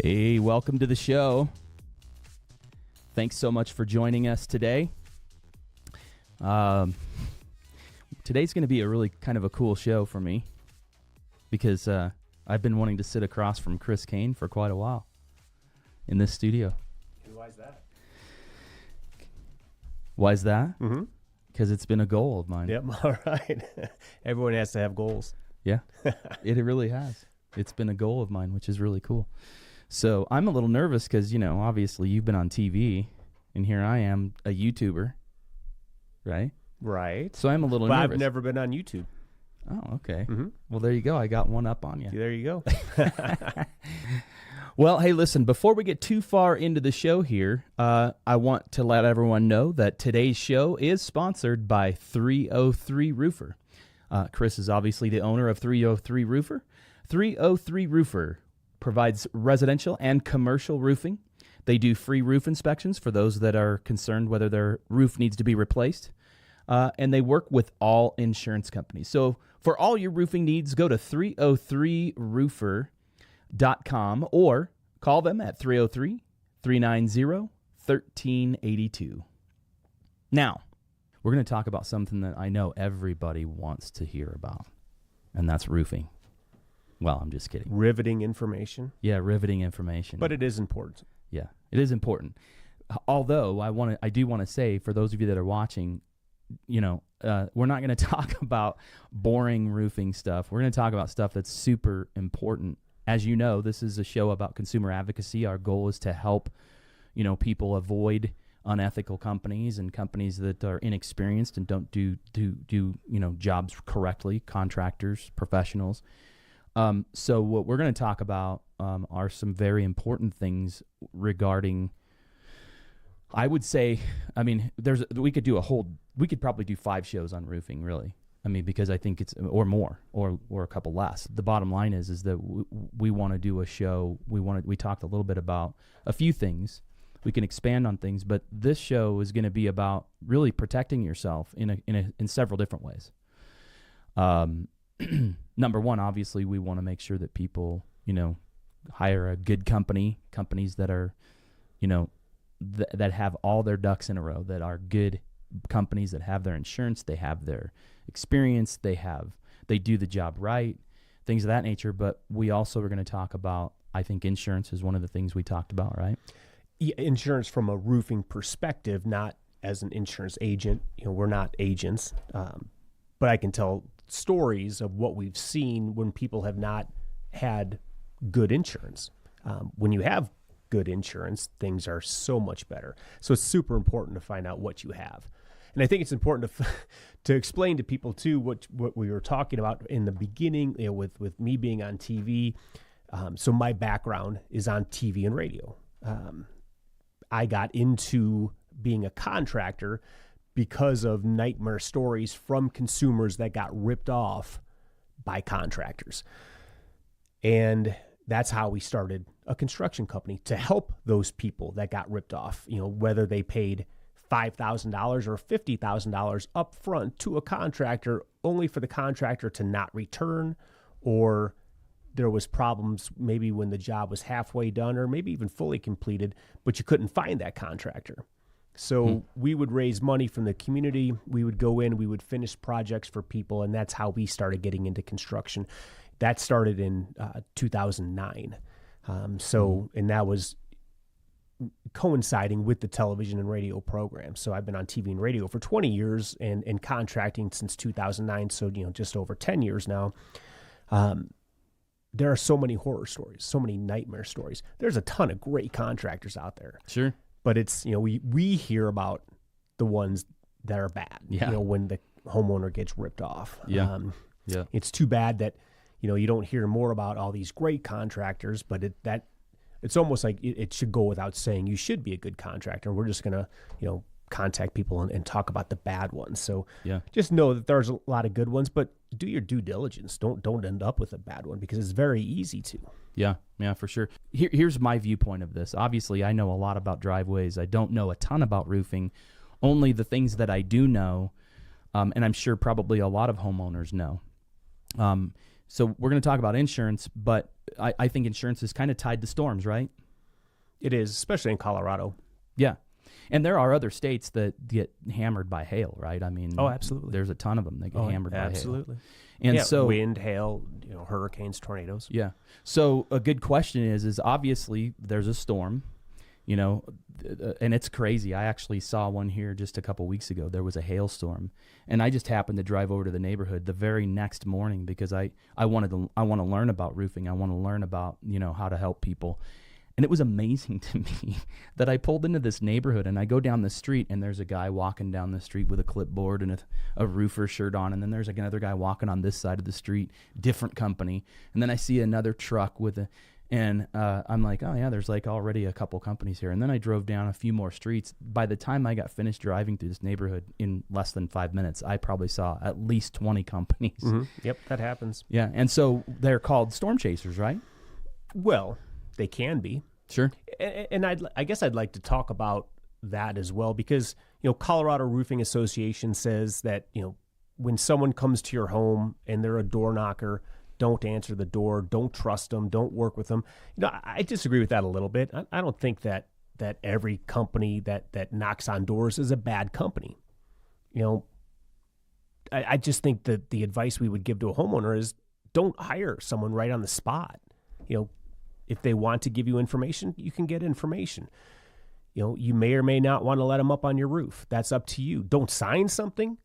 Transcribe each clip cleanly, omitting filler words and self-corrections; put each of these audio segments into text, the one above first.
Hey, welcome to the show. Thanks so much for joining us today. Today's going to be a really kind of a cool show for me because I've been wanting to sit across from Kane for quite a while in this studio. Why is that? Why is that? Mm-hmm. Because it's been a goal of mine. Yep, all right. Everyone has to have goals. Yeah, it really has. It's been a goal of mine, which is really cool. So I'm a little nervous because, you know, obviously you've been on TV, and here I am, a YouTuber, right? Right. So I'm a little But nervous. I've never been on YouTube. Oh, okay. Mm-hmm. Well, there you go. I got one up on you. There you go. Well, hey, listen, before we get too far into the show here, I want to let everyone know that today's show is sponsored by 303 Roofer. Chris is obviously the owner of 303 Roofer. 303 Roofer provides residential and commercial roofing. They do free roof inspections for those that are concerned whether their roof needs to be replaced. And they work with all insurance companies. So for all your roofing needs, go to 303roofer.com or call them at 303-390-1382. Now, we're going to talk about something that I know everybody wants to hear about, and that's roofing. Well, I'm just kidding. Riveting information. Yeah, riveting information. But it is important. Yeah, it is important. Although I do want to say, for those of you that are watching, you know, we're not going to talk about boring roofing stuff. We're going to talk about stuff that's super important. As you know, this is a show about consumer advocacy. Our goal is to help, you know, people avoid unethical companies and companies that are inexperienced and don't do you know, jobs correctly, contractors, professionals. So what we're going to talk about are some very important things regarding, I would say, I mean, we could probably do 5 shows on roofing, really. I mean, because I think it's, or more, or a couple less. The bottom line is that we want to do a show. We talked a little bit about a few things. We can expand on things, but this show is going to be about really protecting yourself in several different ways. Number one, obviously, we want to make sure that people, you know, hire a good companies that are, you know, that have all their ducks in a row, that are good companies, that have their insurance, they have their experience, they do the job right, things of that nature. But we also are going to talk about, I think insurance is one of the things we talked about, right? Yeah, insurance from a roofing perspective, not as an insurance agent. You know, we're not agents, but I can tell stories of what we've seen when people have not had good insurance. When you have good insurance, things are so much better. So it's super important to find out what you have. And I think it's important to explain to people too what we were talking about in the beginning, you know, with me being on TV. So my background is on TV and radio. I got into being a contractor because of nightmare stories from consumers that got ripped off by contractors. And that's how we started a construction company, to help those people that got ripped off, you know, whether they paid $5,000 or $50,000 up front to a contractor only for the contractor to not return, or there was problems maybe when the job was halfway done or maybe even fully completed, but you couldn't find that contractor. So we would raise money from the community. We would go in, we would finish projects for people, and that's how we started getting into construction. That started in 2009. And that was coinciding with the television and radio program. So I've been on TV and radio for 20 years and contracting since 2009. So, you know, just over 10 years now. There are so many horror stories, so many nightmare stories. There's a ton of great contractors out there. Sure. But it's, you know, we hear about the ones that are bad, yeah. You know, when the homeowner gets ripped off. Yeah. Yeah. It's too bad that, you know, you don't hear more about all these great contractors, but it's almost like it should go without saying you should be a good contractor. We're just going to, you know, contact people and talk about the bad ones. So just know that there's a lot of good ones, but do your due diligence. Don't end up with a bad one, because it's very easy to. Yeah, for sure. Here's my viewpoint of this. Obviously, I know a lot about driveways. I don't know a ton about roofing. Only the things that I do know, and I'm sure probably a lot of homeowners know. So we're going to talk about insurance, but I think insurance is kind of tied to storms, right? It is, especially in Colorado. Yeah. And there are other states that get hammered by hail, right? I mean, oh, absolutely. There's a ton of them that get hammered by hail. Absolutely. And yeah, so wind, hail, hurricanes, tornadoes. Yeah. So a good question is obviously there's a storm, and it's crazy. I actually saw one here just a couple weeks ago. There was a hailstorm, and I just happened to drive over to the neighborhood the very next morning because I want to learn about roofing. I want to learn about, how to help people. And it was amazing to me that I pulled into this neighborhood and I go down the street and there's a guy walking down the street with a clipboard and a roofer shirt on. And then there's another guy walking on this side of the street, different company. And then I see another truck and I'm like, oh yeah, there's like already a couple companies here. And then I drove down a few more streets. By the time I got finished driving through this neighborhood in less than 5 minutes, I probably saw at least 20 companies. Mm-hmm. Yep, that happens. Yeah. And so they're called storm chasers, right? Well, they can be. Sure. And I guess I'd like to talk about that as well because, Colorado Roofing Association says that, when someone comes to your home and they're a door knocker, don't answer the door, don't trust them, don't work with them. I disagree with that a little bit. I don't think that every company that knocks on doors is a bad company. I just think that the advice we would give to a homeowner is don't hire someone right on the spot. If they want to give you information, you can get information. You may or may not want to let them up on your roof. That's up to you. Don't sign something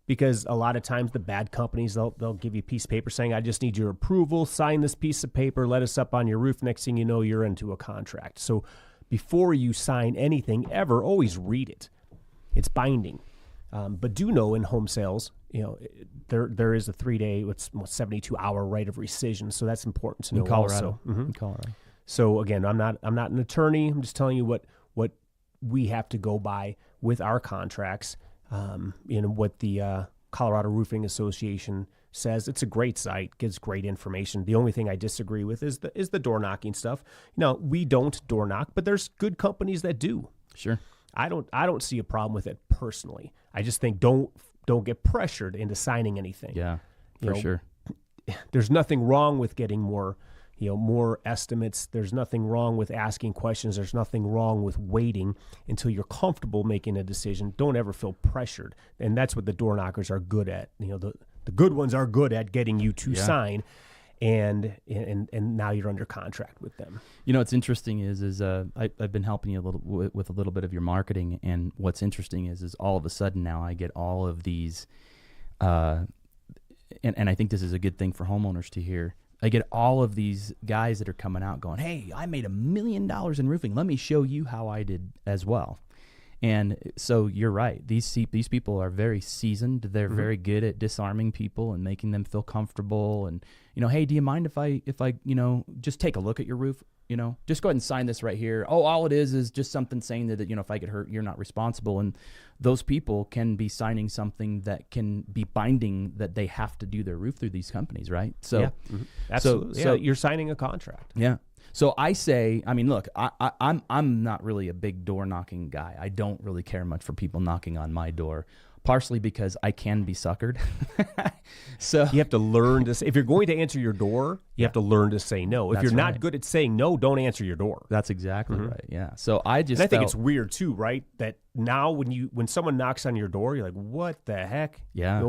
because a lot of times the bad companies, they'll give you a piece of paper saying, I just need your approval, sign this piece of paper, let us up on your roof. Next thing you know, you're into a contract. So before you sign anything ever, always read it. It's binding. But do know in home sales, there is a 3-day, 72-hour right of rescission. So that's important to know. In Colorado. Also. Mm-hmm. In Colorado. So again, I'm not an attorney. I'm just telling you what we have to go by with our contracts. What the Colorado Roofing Association says. It's a great site, gives great information. The only thing I disagree with is the door knocking stuff. We don't door knock, but there's good companies that do. Sure. I don't see a problem with it personally. I just think don't get pressured into signing anything. Yeah, for sure. There's nothing wrong with getting more estimates. There's nothing wrong with asking questions. There's nothing wrong with waiting until you're comfortable making a decision. Don't ever feel pressured. And that's what the door knockers are good at. The good ones are good at getting you to sign. And now you're under contract with them. What's interesting is I've been helping you with a little bit of your marketing, and what's interesting is all of a sudden now I get all of these, and I think this is a good thing for homeowners to hear. I get all of these guys that are coming out going, hey, I made $1 million in roofing. Let me show you how I did as well. And so you're right. These people are very seasoned. They're very good at disarming people and making them feel comfortable. And, hey, do you mind if I just take a look at your roof? Just go ahead and sign this right here. Oh, all it is just something saying that, if I get hurt, you're not responsible. And those people can be signing something that can be binding that they have to do their roof through these companies, right? So, absolutely. So you're signing a contract. Yeah. So I say, look, I'm not really a big door knocking guy. I don't really care much for people knocking on my door, partially because I can be suckered. So you have to learn to say, if you're going to answer your door, you have to learn to say no. If you're not good at saying no, don't answer your door. That's exactly right. Yeah. So I think it's weird too, right? That now when someone knocks on your door, you're like, what the heck? Yeah.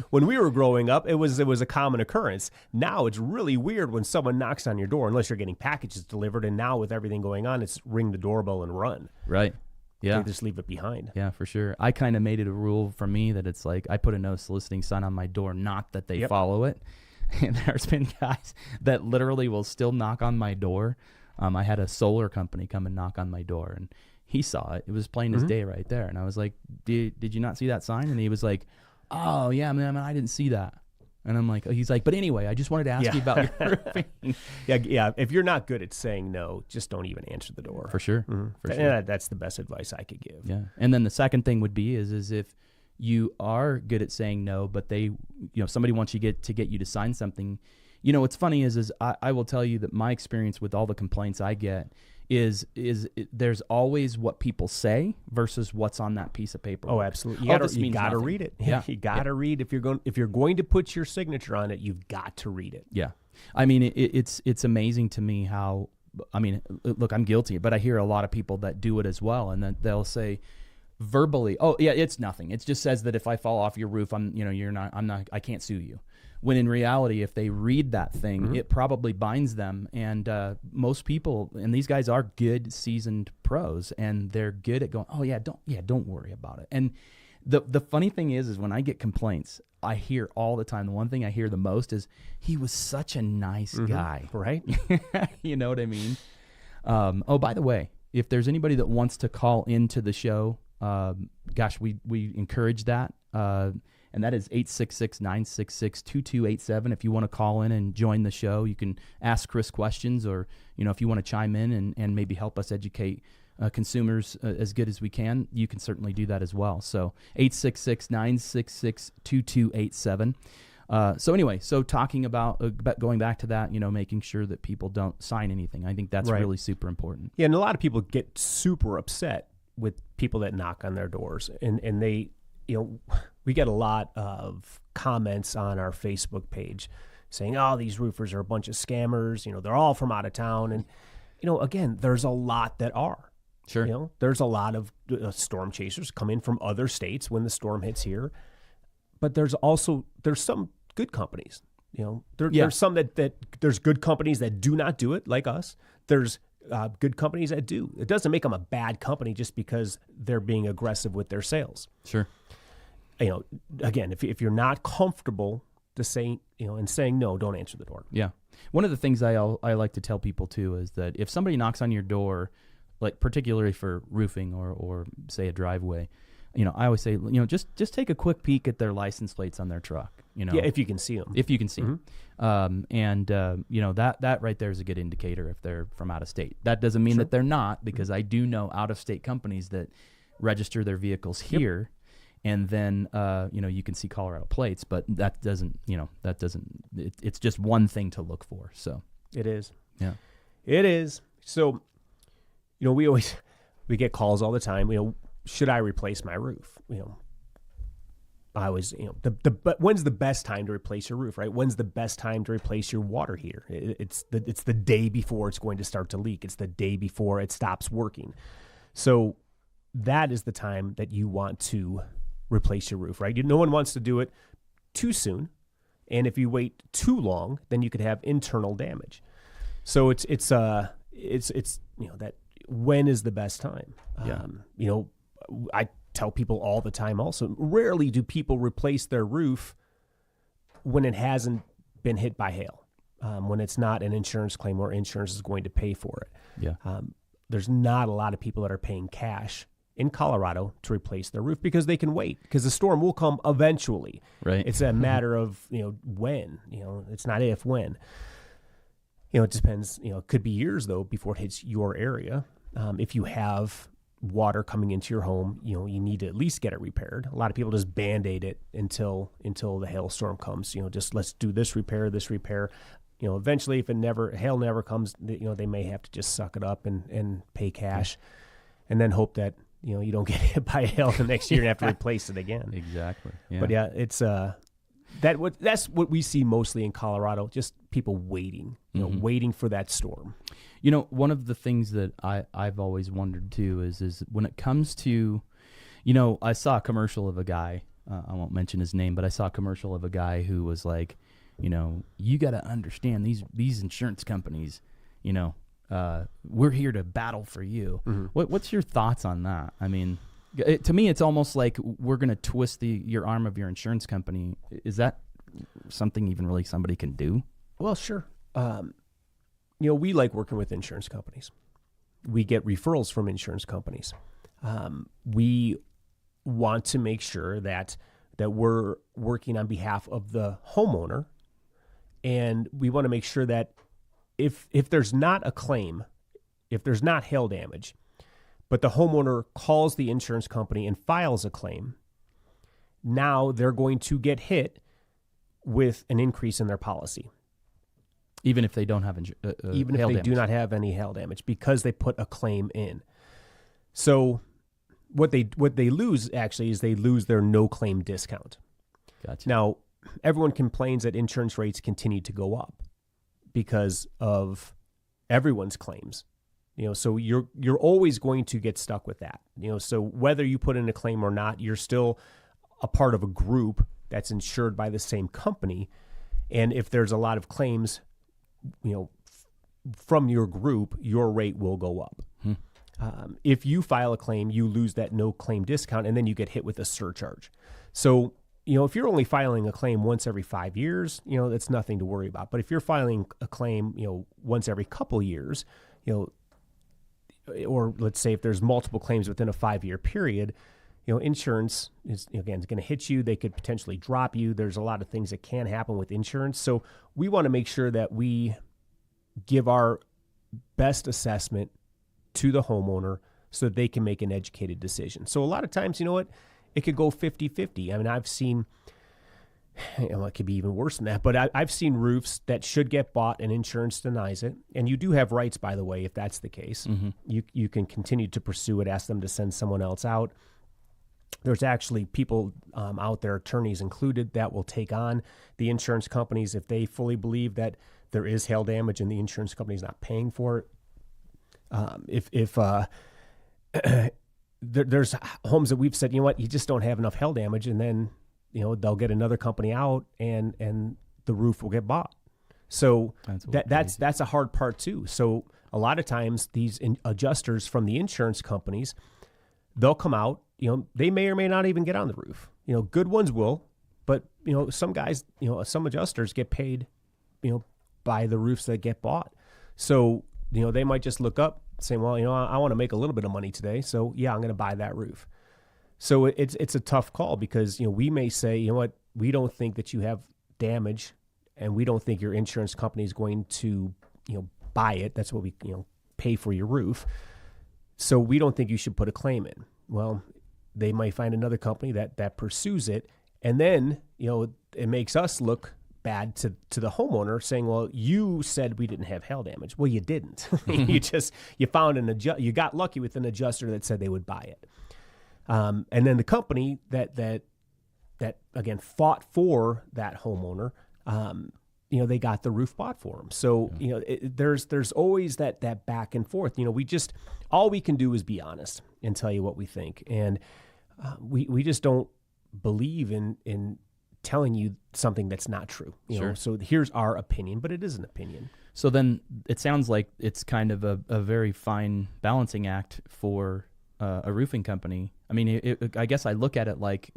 When we were growing up, it was a common occurrence. Now it's really weird when someone knocks on your door, unless you're getting packages delivered. And now with everything going on, it's ring the doorbell and run. Right. Yeah. They just leave it behind. Yeah, for sure. I kind of made it a rule for me that it's like I put a no soliciting sign on my door, not that they follow it. And there's been guys that literally will still knock on my door. I had a solar company come and knock on my door, and he saw it. It was plain as day right there. And I was like, did you not see that sign? And he was like, oh, yeah, man, I didn't see that. And I'm like, he's like, but anyway, I just wanted to ask you about your roofing. Yeah. If you're not good at saying no, just don't even answer the door. For sure. For sure. That's the best advice I could give. Yeah. And then the second thing would be is if you are good at saying no, but somebody wants to get you to sign something, What's funny is I will tell you that my experience with all the complaints I get is there's always what people say versus what's on that piece of paper. Oh, absolutely. You got to read it. Yeah. You got to read. If you're going to put your signature on it, you've got to read it. Yeah. I mean, it's amazing to me how, I mean, look, I'm guilty, but I hear a lot of people that do it as well. And then they'll say verbally, oh yeah, it's nothing. It just says that if I fall off your roof, I can't sue you. When in reality, if they read that thing, it probably binds them. And most people, and these guys are good, seasoned pros, and they're good at going, oh yeah, don't worry about it. And the funny thing is when I get complaints, I hear all the time. The one thing I hear the most is, he was such a nice guy, right? You know what I mean? Oh, by the way, if there's anybody that wants to call into the show, gosh, we encourage that. And that is 866-966-2287. If you want to call in and join the show, you can ask Chris questions, or, if you want to chime in and maybe help us educate consumers as good as we can, you can certainly do that as well. So 866-966-2287. So anyway, talking about going back to that, making sure that people don't sign anything. I think that's really super important. Yeah, and a lot of people get super upset with people that knock on their doors, and they, we get a lot of comments on our Facebook page saying, oh, these roofers are a bunch of scammers. They're all from out of town. And, again, there's a lot that are. Sure. There's a lot of storm chasers come in from other states when the storm hits here. But there's some good companies. There's some that there's good companies that do not do it, like us. There's good companies that do. It doesn't make them a bad company just because they're being aggressive with their sales. Sure. Again, if you're not comfortable to say, and saying no, don't answer the door. Yeah. One of the things I like to tell people too is that if somebody knocks on your door, like particularly for roofing or say a driveway, I always say, just take a quick peek at their license plates on their truck. Yeah, if you can see them. If you can see them. That right there is a good indicator if they're from out of state. That doesn't mean that they're not, because I do know out of state companies that register their vehicles here. And then, you can see Colorado plates, but that doesn't, it's just one thing to look for. So it is. Yeah, it is. So, we get calls all the time, should I replace my roof? I always, but when's the best time to replace your roof, right? When's the best time to replace your water heater? It's the day before it's going to start to leak. It's the day before it stops working. So that is the time that you want to replace your roof, right? No one wants to do it too soon, and if you wait too long, then you could have internal damage. So it's that when is the best time? I tell people all the time also, rarely do people replace their roof when it hasn't been hit by hail, when it's not an insurance claim or insurance is going to pay for it. Yeah. There's not a lot of people that are paying cash in Colorado to replace their roof because they can wait, because the storm will come eventually. Right. It's a matter of, when, it's not if, when. It depends, it could be years though before it hits your area. If you have water coming into your home, you need to at least get it repaired. A lot of people just Band-Aid it until the hailstorm comes. Just let's do this repair. Eventually, if hail never comes, they may have to just suck it up and pay cash, and then hope that you don't get hit by hail the next year and have to replace it again. Exactly. Yeah. But yeah, it's that's what we see mostly in Colorado. Just people waiting, waiting for that storm. One of the things that I've always wondered too is when it comes to, I saw a commercial of a guy, I won't mention his name, but I saw a commercial of a guy who was like, you got to understand these insurance companies, we're here to battle for you. Mm-hmm. What's your thoughts on that? I mean, to me, it's almost like we're going to twist your arm of your insurance company. Is that something even really somebody can do? Well, sure. We like working with insurance companies. We get referrals from insurance companies. We want to make sure that we're working on behalf of the homeowner, and we want to make sure that if there's not a claim, if there's not hail damage, but the homeowner calls the insurance company and files a claim, now they're going to get hit with an increase in their policy. even if they don't have even if hail they damage. do not have any hail damage, because they put a claim in. So what they lose actually is they lose their no claim discount. Gotcha. Now, everyone complains that insurance rates continue to go up because of everyone's claims. So you're always going to get stuck with that. So whether you put in a claim or not, you're still a part of a group that's insured by the same company. And if there's a lot of claims, from your group, your rate will go up. If you file a claim, you lose that no claim discount, and then you get hit with a surcharge. So, if you're only filing a claim once every 5 years, that's nothing to worry about. But if you're filing a claim, once every couple years, or let's say if there's multiple claims within a 5-year period, insurance is, again, going to hit you. They could potentially drop you. There's a lot of things that can happen with insurance. So we want to make sure that we give our best assessment to the homeowner so that they can make an educated decision. So a lot of times, it could go 50-50. I mean, I've seen, it could be even worse than that, but I've seen roofs that should get bought and insurance denies it. And you do have rights, by the way, if that's the case. Mm-hmm. You can continue to pursue it, ask them to send someone else out. There's actually people out there, attorneys included, that will take on the insurance companies if they fully believe that there is hail damage and the insurance company is not paying for it. There's homes that we've said, you just don't have enough hail damage, and then they'll get another company out and the roof will get bought. So that's a hard part too. So a lot of times these adjusters from the insurance companies, they'll come out, they may or may not even get on the roof. Good ones will, but some guys, some adjusters get paid, by the roofs that get bought. So they might just look up saying, well, I want to make a little bit of money today, so yeah, I'm going to buy that roof. So it's a tough call because we may say, we don't think that you have damage, and we don't think your insurance company is going to buy it. That's what we pay for your roof. So we don't think you should put a claim in. Well, they might find another company that pursues it, and then it makes us look bad to the homeowner, saying, well, you said we didn't have hail damage. Well, you didn't. you found you got lucky with an adjuster that said they would buy it. And then the company that again fought for that homeowner, they got the roof bought for them. So there's always that back and forth. All we can do is be honest and tell you what we think, and we just don't believe in telling you something that's not true. Sure. So here's our opinion, but it is an opinion. So then it sounds like it's kind of a very fine balancing act for a roofing company. I mean, I guess I look at it like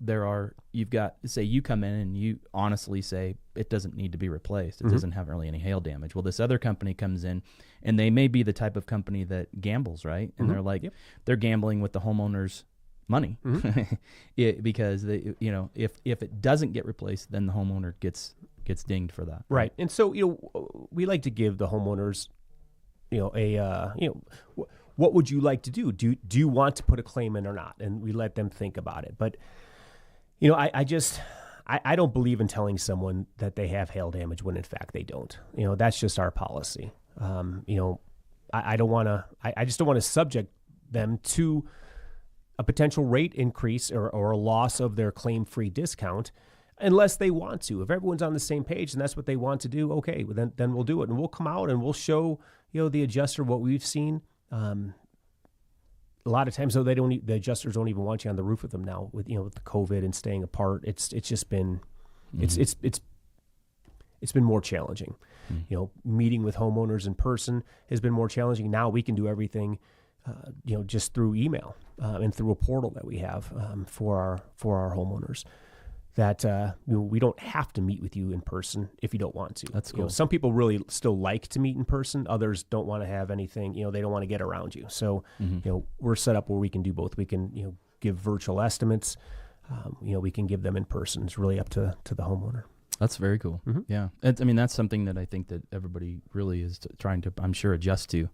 you've got, say you come in and you honestly say it doesn't need to be replaced. It doesn't have really any hail damage. Well, this other company comes in and they may be the type of company that gambles, right? And they're like, they're gambling with the homeowner's money because they, if it doesn't get replaced, then the homeowner gets dinged for that. Right. And so, we like to give the homeowners, what would you like to do? Do you want to put a claim in or not? And we let them think about it. But, I don't believe in telling someone that they have hail damage when in fact they don't. That's just our policy. I don't want to, I just don't want to subject them to a potential rate increase or a loss of their claim-free discount unless they want to. If everyone's on the same page and that's what they want to do, okay, well, then we'll do it. And we'll come out and we'll show, the adjuster what we've seen. A lot of times, though, the adjusters don't even want you on the roof with them now with the COVID and staying apart. It's just been, it's been more challenging. Meeting with homeowners in person has been more challenging. Now we can do everything just through email and through a portal that we have for our homeowners. That we don't have to meet with you in person if you don't want to. That's cool. Some people really still like to meet in person. Others don't want to have anything. They don't want to get around you. So we're set up where we can do both. We can give virtual estimates. We can give them in person. It's really up to the homeowner. That's very cool. Mm-hmm. Yeah, that's something that I think that everybody really is trying to, I'm sure, adjust to.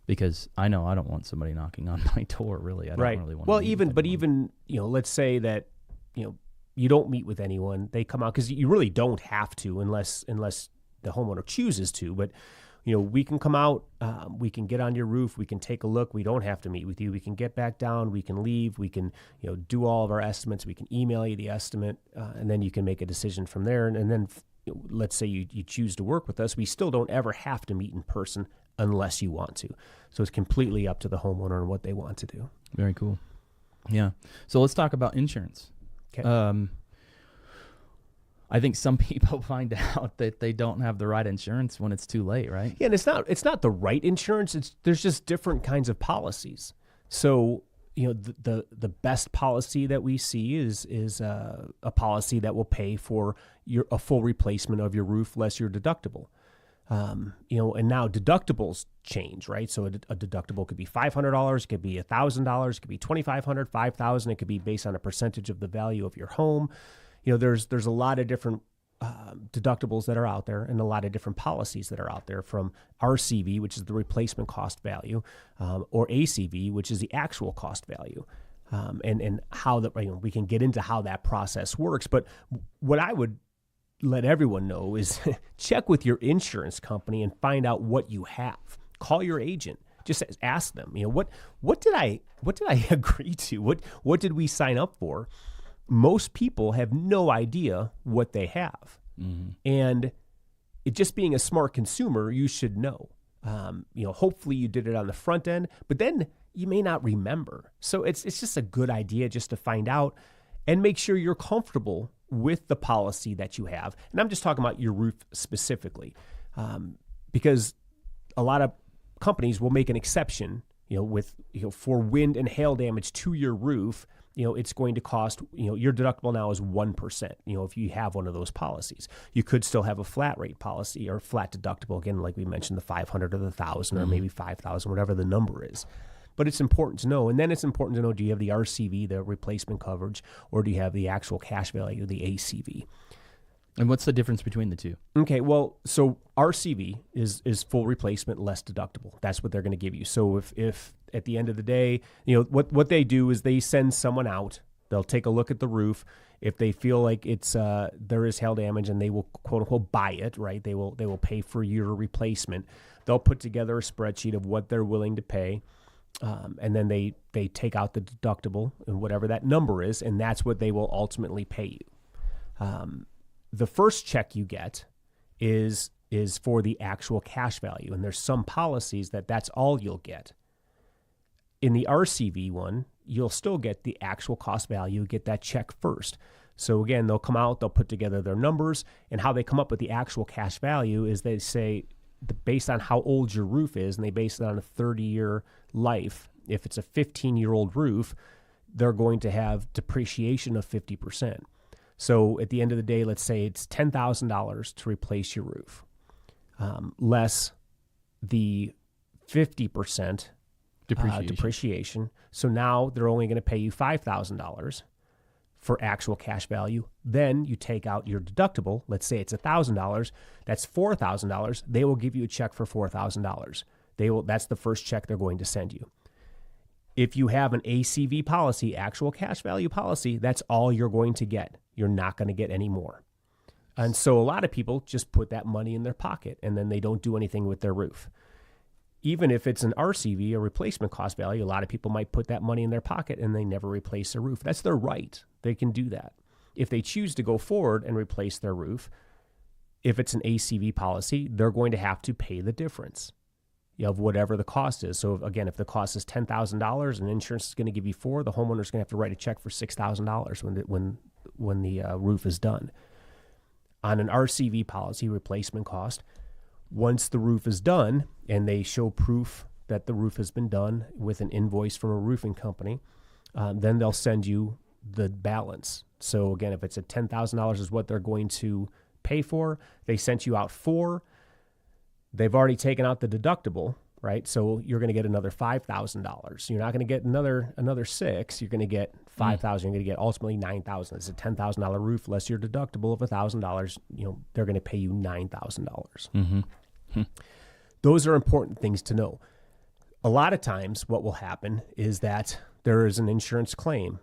Because I know I don't want somebody knocking on my door. Really, I don't really want. Well, even let's say that you don't meet with anyone. They come out because you really don't have to unless the homeowner chooses to. But we can come out, we can get on your roof, we can take a look. We don't have to meet with you. We can get back down, we can leave, we can do all of our estimates. We can email you the estimate, and then you can make a decision from there. And then let's say you choose to work with us, we still don't ever have to meet in person unless you want to. So it's completely up to the homeowner and what they want to do. Very cool. Yeah. So let's talk about insurance. Okay. I think some people find out that they don't have the right insurance when it's too late, right? Yeah, and it's not the right insurance. There's just different kinds of policies. So the best policy that we see is a policy that will pay for a full replacement of your roof less your deductible. And now deductibles change, right? So a deductible could be $500, it could be $1,000, it could be $2,500, $5,000. It could be based on a percentage of the value of your home. There's a lot of different deductibles that are out there and a lot of different policies that are out there, from RCV, which is the replacement cost value, or ACV, which is the actual cost value. And how we can get into how that process works. But what I would let everyone know is check with your insurance company and find out what you have. Call your agent. Just ask them, what did I agree to? What did we sign up for? Most people have no idea what they have. Mm-hmm. And just being a smart consumer, you should know. Hopefully you did it on the front end, but then you may not remember. So it's just a good idea just to find out and make sure you're comfortable with the policy that you have. And I'm just talking about your roof specifically, because a lot of companies will make an exception, for wind and hail damage to your roof. It's going to cost, your deductible now is 1%, if you have one of those policies. You could still have a flat rate policy or flat deductible, again, like we mentioned, the 500 or the 1,000 or maybe 5,000, whatever the number is. But it's important to know. And then it's important to know, do you have the RCV, the replacement coverage, or do you have the actual cash value, the ACV? And what's the difference between the two? Okay, well, so RCV is full replacement, less deductible. That's what they're going to give you. So if at the end of the day, what they do is they send someone out. They'll take a look at the roof. If they feel like it's there is hail damage, and they will quote unquote buy it, right? They will pay for your replacement. They'll put together a spreadsheet of what they're willing to pay. And then they take out the deductible and whatever that number is, and that's what they will ultimately pay you. The first check you get is for the actual cash value, and there's some policies that's all you'll get. In the RCV one, you'll still get the actual cost value, get that check first. So again, they'll come out, they'll put together their numbers, and how they come up with the actual cash value is they say, based on how old your roof is, and they base it on a 30-year life. If it's a 15-year-old roof, they're going to have depreciation of 50%. So at the end of the day, let's say it's $10,000 to replace your roof, less the 50% depreciation. So now they're only going to pay you $5,000 for actual cash value. Then you take out your deductible. Let's say it's $1,000. That's $4,000. They will give you a check for $4,000. That's the first check they're going to send you. If you have an ACV policy, actual cash value policy, that's all you're going to get. You're not going to get any more. And so a lot of people just put that money in their pocket, and then they don't do anything with their roof. Even if it's an RCV, a replacement cost value, a lot of people might put that money in their pocket and they never replace their roof. That's their right. They can do that. If they choose to go forward and replace their roof, if it's an ACV policy, they're going to have to pay the difference of whatever the cost is. So again, if the cost is $10,000 and insurance is going to give you $4,000, the homeowner's going to have to write a check for $6,000 when the roof is done. On an RCV policy, replacement cost, once the roof is done and they show proof that the roof has been done with an invoice from a roofing company, then they'll send you the balance. So again, if it's at $10,000 is what they're going to pay for, they sent you out $4,000. They've already taken out the deductible, right? So you're going to get another $5,000. You're not going to get another $6,000. You're going to get $5,000. You're going to get ultimately $9,000. It's a $10,000 roof less your deductible of $1,000. They're going to pay you $9,000. Mm-hmm. Those are important things to know. A lot of times, what will happen is that there is an insurance claim,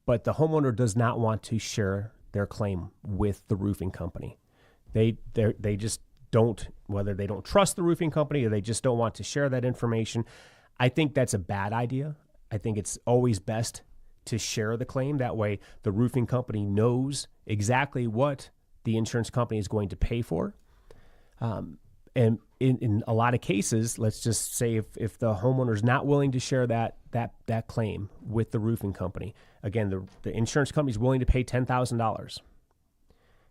but the homeowner does not want to share their claim with the roofing company. They just don't, whether they don't trust the roofing company or they just don't want to share that information. I think that's a bad idea. I think it's always best to share the claim. That way the roofing company knows exactly what the insurance company is going to pay for. And in a lot of cases, let's just say if the homeowner is not willing to share that claim with the roofing company, again, the insurance company is willing to pay $10,000.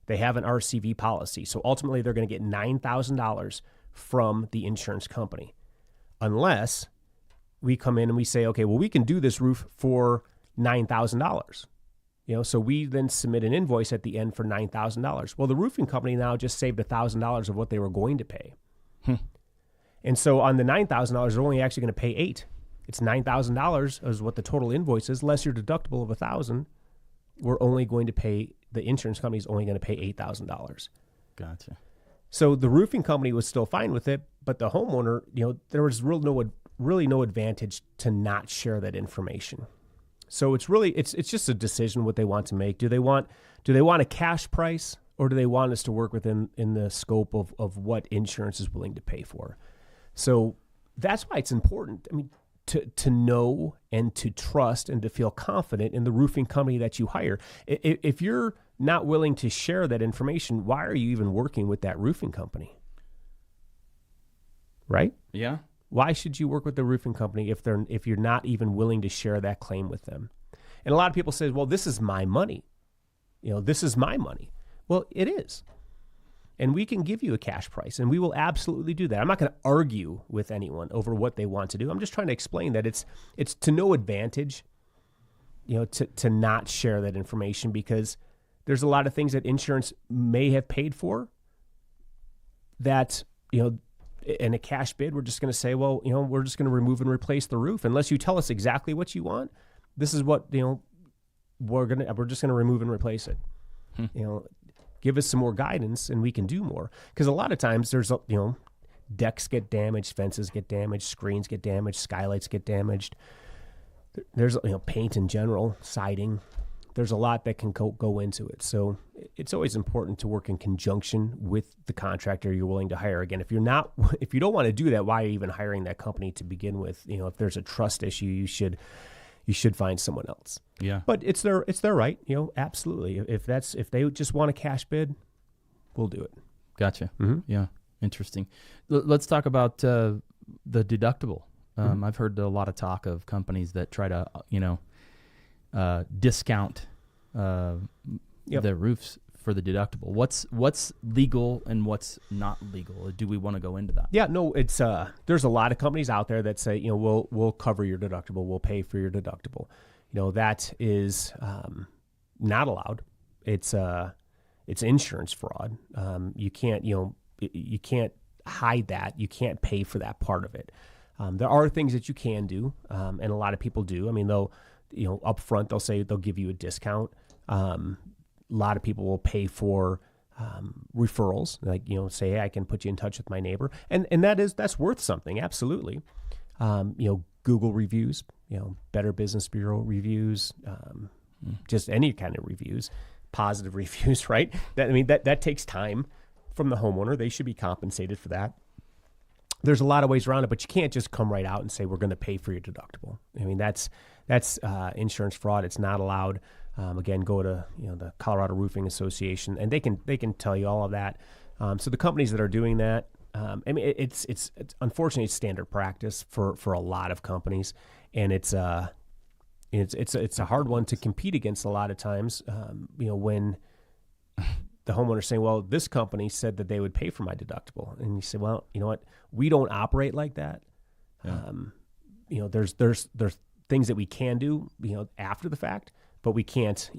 They have an RCV policy. So ultimately, they're going to get $9,000 from the insurance company. Unless we come in and we say, okay, well, we can do this roof for $9,000. So we then submit an invoice at the end for $9,000. Well, the roofing company now just saved $1,000 of what they were going to pay. And so on the $9,000, they're only actually going to pay $8,000. It's $9,000 is what the total invoice is, less your deductible of $1,000. We're only going to pay, the insurance company is only going to pay $8,000. Gotcha. So the roofing company was still fine with it, but the homeowner, there was really no advantage to not share that information. So it's just a decision what they want to make. Do they want a cash price, or do they want us to work within the scope of what insurance is willing to pay for? So that's why it's important. I mean, to know and to trust and to feel confident in the roofing company that you hire. If you're not willing to share that information, why are you even working with that roofing company? Right? Yeah. Why should you work with the roofing company if you're not even willing to share that claim with them? And a lot of people say, well, this is my money. This is my money. Well, it is. And we can give you a cash price, and we will absolutely do that. I'm not going to argue with anyone over what they want to do. I'm just trying to explain that it's to no advantage, to not share that information, because there's a lot of things that insurance may have paid for that, in a cash bid, we're just going to say, well, we're just going to remove and replace the roof. Unless you tell us exactly what you want, this is what, we're just going to remove and replace it. Give us some more guidance and we can do more. Because a lot of times there's, decks get damaged, fences get damaged, screens get damaged, skylights get damaged. There's, paint in general, siding. There's a lot that can go into it. So it's always important to work in conjunction with the contractor you're willing to hire. Again, if you don't want to do that, why are you even hiring that company to begin with? If there's a trust issue, you should find someone else. Yeah. But it's their right, absolutely. If they just want a cash bid, we'll do it. Gotcha. Mm-hmm. Yeah. Interesting. Let's talk about the deductible. I've heard a lot of talk of companies that try to, discount their roofs for the deductible. What's legal and what's not legal? Do we want to go into that? Yeah, no, it's there's a lot of companies out there that say, we'll cover your deductible, we'll pay for your deductible. That is not allowed. It's insurance fraud. You can't hide that. You can't pay for that part of it. There are things that you can do, and a lot of people do. I mean, up front, they'll say they'll give you a discount. A lot of people will pay for referrals, like, say, hey, I can put you in touch with my neighbor. And that's worth something. Absolutely. Google reviews, Better Business Bureau reviews, just any kind of reviews, positive reviews, right? That takes time from the homeowner. They should be compensated for that. There's a lot of ways around it, but you can't just come right out and say, we're going to pay for your deductible. I mean, that's insurance fraud. It's not allowed. Again, go to the Colorado Roofing Association, and they can tell you all of that. So the companies that are doing that, it's unfortunately it's standard practice for a lot of companies, and it's a hard one to compete against a lot of times. When the homeowner's saying, well, this company said that they would pay for my deductible, and you say, well, you know what, we don't operate like that. Yeah. There's things that we can do, after the fact, but we can't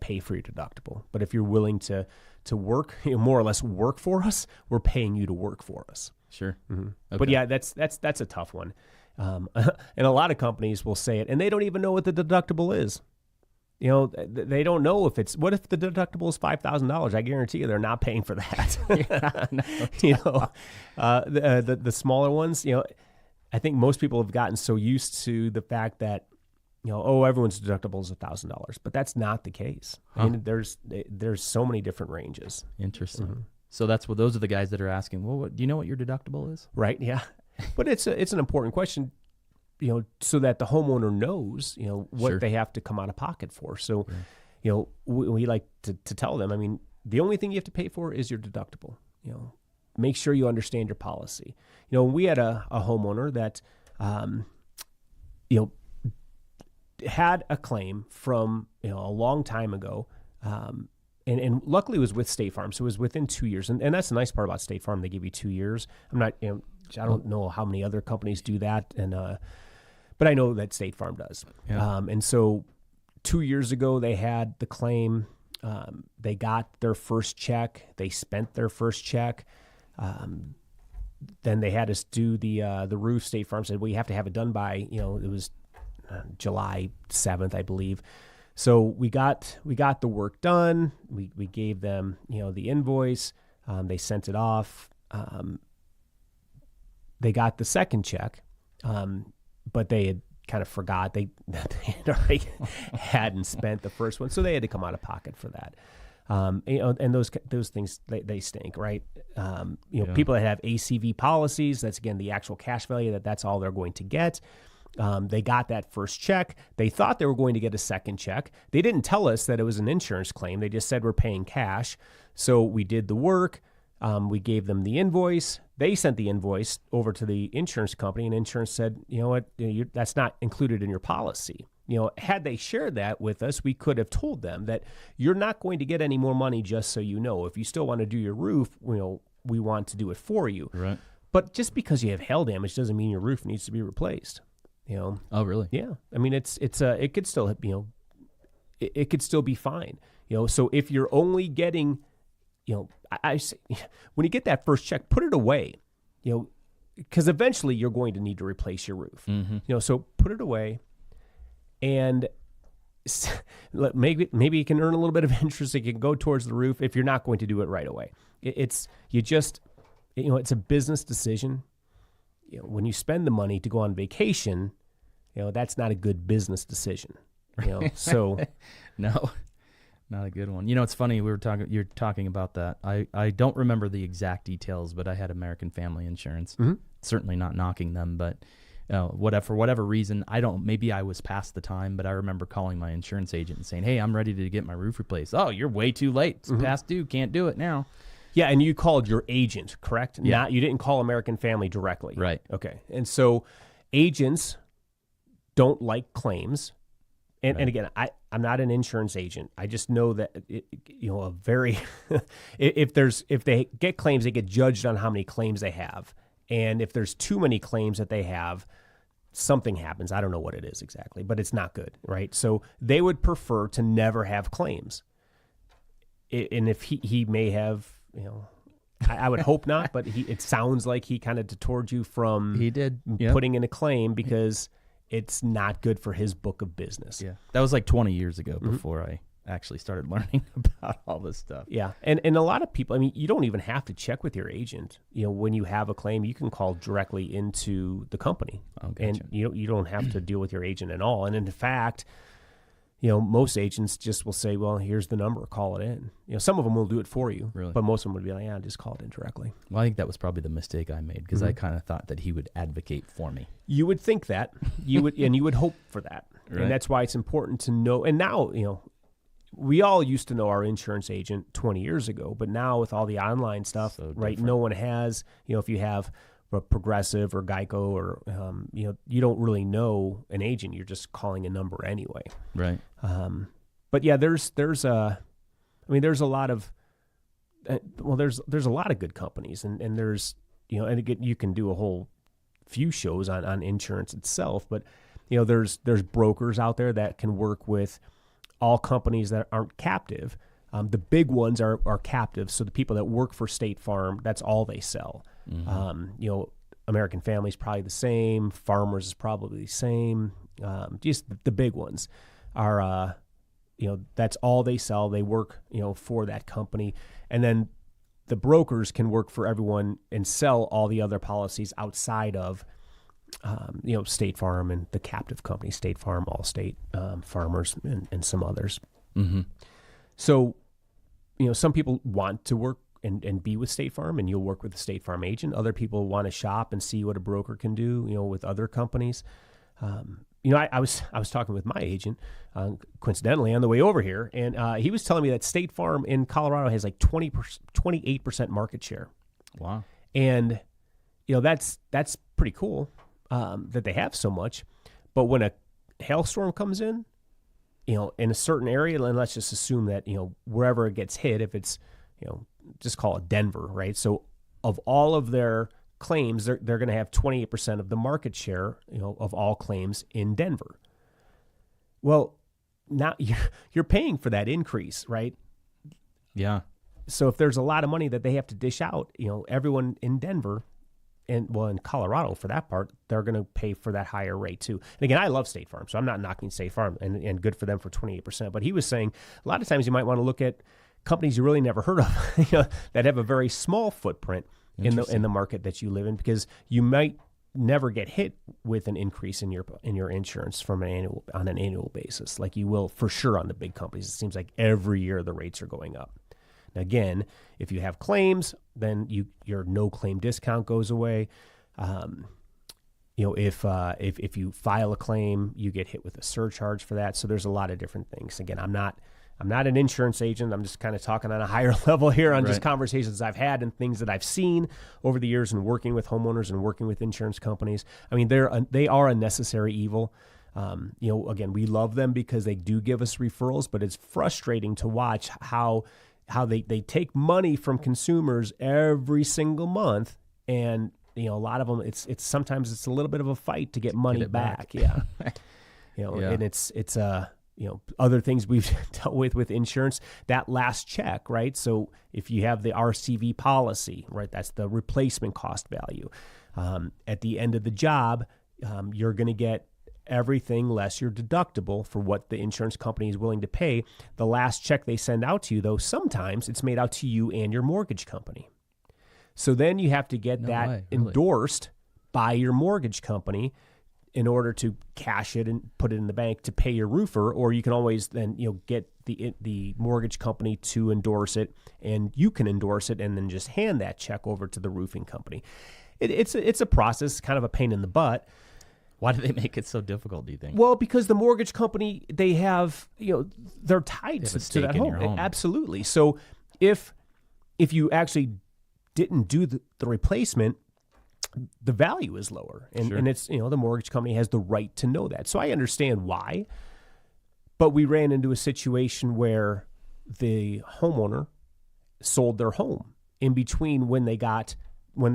pay for your deductible. But if you're willing to work, more or less work for us, we're paying you to work for us. Sure. Mm-hmm. Okay. But yeah, that's a tough one. And a lot of companies will say it, and they don't even know what the deductible is. They don't know what if the deductible is $5,000? I guarantee you they're not paying for that. The smaller ones, I think most people have gotten so used to the fact that, everyone's deductible is $1,000, but that's not the case. Huh. I mean, there's so many different ranges. Interesting. Mm-hmm. So those are the guys that are asking, well, do you know what your deductible is? Right. Yeah. But it's an important question, so that the homeowner knows, what Sure. they have to come out of pocket for. So, we like to tell them, I mean, the only thing you have to pay for is your deductible. Make sure you understand your policy. We had a homeowner that, had a claim from, a long time ago. And luckily it was with State Farm. So it was within 2 years. And that's the nice part about State Farm. They give you 2 years. I'm not, I don't know how many other companies do that. But I know that State Farm does. Yeah. And so 2 years ago they had the claim. They got their first check. They spent their first check. Then they had us do the roof. State Farm said, well, you have to have it done by, it was July 7th, I believe. So we got the work done. We gave them, the invoice. They sent it off. They got the second check, but they had kind of forgot they had already hadn't spent the first one, so they had to come out of pocket for that. And those things they stink, right? People that have ACV policies, that's again the actual cash value that's all they're going to get. They got that first check. They thought they were going to get a second check. They didn't tell us that it was an insurance claim. They just said we're paying cash. So we did the work. We gave them the invoice. They sent the invoice over to the insurance company, and insurance said, you know what, that's not included in your policy. Had they shared that with us, we could have told them that you're not going to get any more money, just so you know. If you still want to do your roof, we want to do it for you. Right. But just because you have hail damage doesn't mean your roof needs to be replaced. Oh, really? Yeah. I mean, it could still, it could still be fine. So if you're only getting, I say, when you get that first check, put it away, because eventually you're going to need to replace your roof. Mm-hmm. So put it away, and maybe you can earn a little bit of interest. It can go towards the roof if you're not going to do it right away. It's a business decision. When you spend the money to go on vacation, that's not a good business decision. So No, not a good one. It's funny, you're talking about that. I don't remember the exact details, but I had American Family Insurance. Mm-hmm. Certainly not knocking them, but for whatever reason, maybe I was past the time, but I remember calling my insurance agent and saying, hey, I'm ready to get my roof replaced. Oh, you're way too late. It's past due. Can't do it now. Yeah, and you called your agent, correct? Yeah. You didn't call American Family directly. Right. Okay. And so agents don't like claims. And again, I'm not an insurance agent. I just know that if they get claims, they get judged on how many claims they have. And if there's too many claims that they have, something happens. I don't know what it is exactly, but it's not good, right? So they would prefer to never have claims. And if he may have, I would hope not, but it sounds like he kind of detoured you from putting in a claim because it's not good for his book of business. Yeah. That was like 20 years ago before I actually started learning about all this stuff. Yeah. And a lot of people, you don't even have to check with your agent. When you have a claim, you can call directly into the company. Oh, gotcha. And you don't have to deal with your agent at all. And in fact, most agents just will say, well, here's the number, call it in. Some of them will do it for you, really? But most of them would be like, yeah, just call it in directly. Well, I think that was probably the mistake I made because I kind of thought that he would advocate for me. You would think that. You would hope for that. Right. And that's why it's important to know. And now, we all used to know our insurance agent 20 years ago, but now with all the online stuff, right, no one has, if you have a Progressive or Geico or, you don't really know an agent. You're just calling a number anyway. Right. But yeah, there's a lot of, there's a lot of good companies and there's, and again, you can do a whole few shows on insurance itself, but, there's brokers out there that can work with all companies that aren't captive. The big ones are captive. So the people that work for State Farm, that's all they sell. Mm-hmm. American Family is probably the same. Farmers is probably the same. Just the big ones are, that's all they sell. They work, for that company. And then the brokers can work for everyone and sell all the other policies outside of, State Farm and the captive company, State Farm, Allstate, Farmers, and some others. Mm-hmm. So, some people want to work and be with State Farm, and you'll work with the State Farm agent. Other people want to shop and see what a broker can do, with other companies. I was talking with my agent, coincidentally, on the way over here, and he was telling me that State Farm in Colorado has like 28% market share. Wow. And, that's pretty cool that they have so much. But when a hailstorm comes in a certain area, and let's just assume that, wherever it gets hit, if it's, just call it Denver, right? So of all of their claims, they're going to have 28% of the market share, of all claims in Denver. Well, now you're paying for that increase, right? Yeah. So if there's a lot of money that they have to dish out, everyone in Denver in Colorado for that part, they're going to pay for that higher rate too. And again, I love State Farm, so I'm not knocking State Farm, and good for them for 28%. But he was saying a lot of times you might want to look at companies you really never heard of that have a very small footprint in the market that you live in, because you might never get hit with an increase in your insurance on an annual basis, like you will for sure on the big companies. It seems like every year the rates are going up. Now, again, if you have claims, then your no claim discount goes away. If you file a claim, you get hit with a surcharge for that. So there's a lot of different things. Again, I'm not an insurance agent. I'm just kind of talking on a higher level here on just conversations I've had and things that I've seen over the years and working with homeowners and working with insurance companies. I mean, they are a necessary evil. Again, we love them because they do give us referrals, but it's frustrating to watch how they take money from consumers every single month, and a lot of them it's sometimes it's a little bit of a fight to get money back. Yeah. And it's other things we've dealt with insurance, that last check, right? So if you have the RCV policy, right, that's the replacement cost value. At the end of the job, you're going to get everything less your deductible for what the insurance company is willing to pay. The last check they send out to you, though, sometimes it's made out to you and your mortgage company. So then you have to get endorsed by your mortgage company in order to cash it and put it in the bank to pay your roofer, or you can always then get the mortgage company to endorse it, and you can endorse it and then just hand that check over to the roofing company. It's a process, kind of a pain in the butt. Why do they make it so difficult, do you think? Well, because the mortgage company, they have, they're tied to that home. Absolutely. So if you actually didn't do the replacement, the value is lower. And it's, the mortgage company has the right to know that. So I understand why. But we ran into a situation where the homeowner sold their home in between when they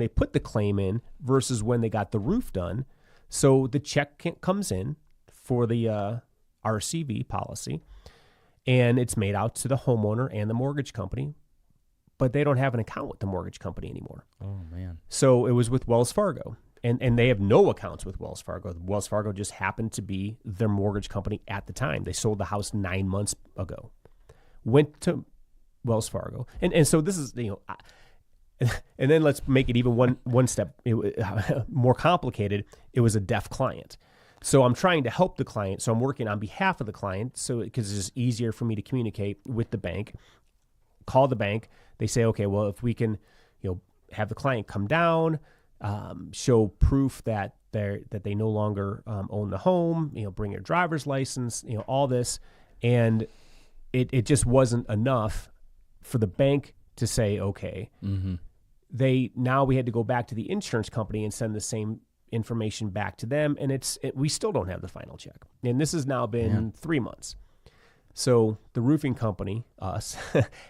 put the claim in versus when they got the roof done. So the check comes in for the RCV policy, and it's made out to the homeowner and the mortgage company, but they don't have an account with the mortgage company anymore. Oh, man. So it was with Wells Fargo, and they have no accounts with Wells Fargo. Wells Fargo just happened to be their mortgage company at the time. They sold the house 9 months ago, went to Wells Fargo. And so this is, and then let's make it even one step more complicated. It was a deaf client. So I'm trying to help the client. So I'm working on behalf of the client, because it's just easier for me to communicate with the bank. Call the bank. They say, okay, well, if we can, have the client come down, show proof that they no longer own the home, bring your driver's license, all this, and it just wasn't enough for the bank to say, okay. Mm-hmm. We had to go back to the insurance company and send the same information back to them, and we still don't have the final check. And this has now been 3 months. So the roofing company, us,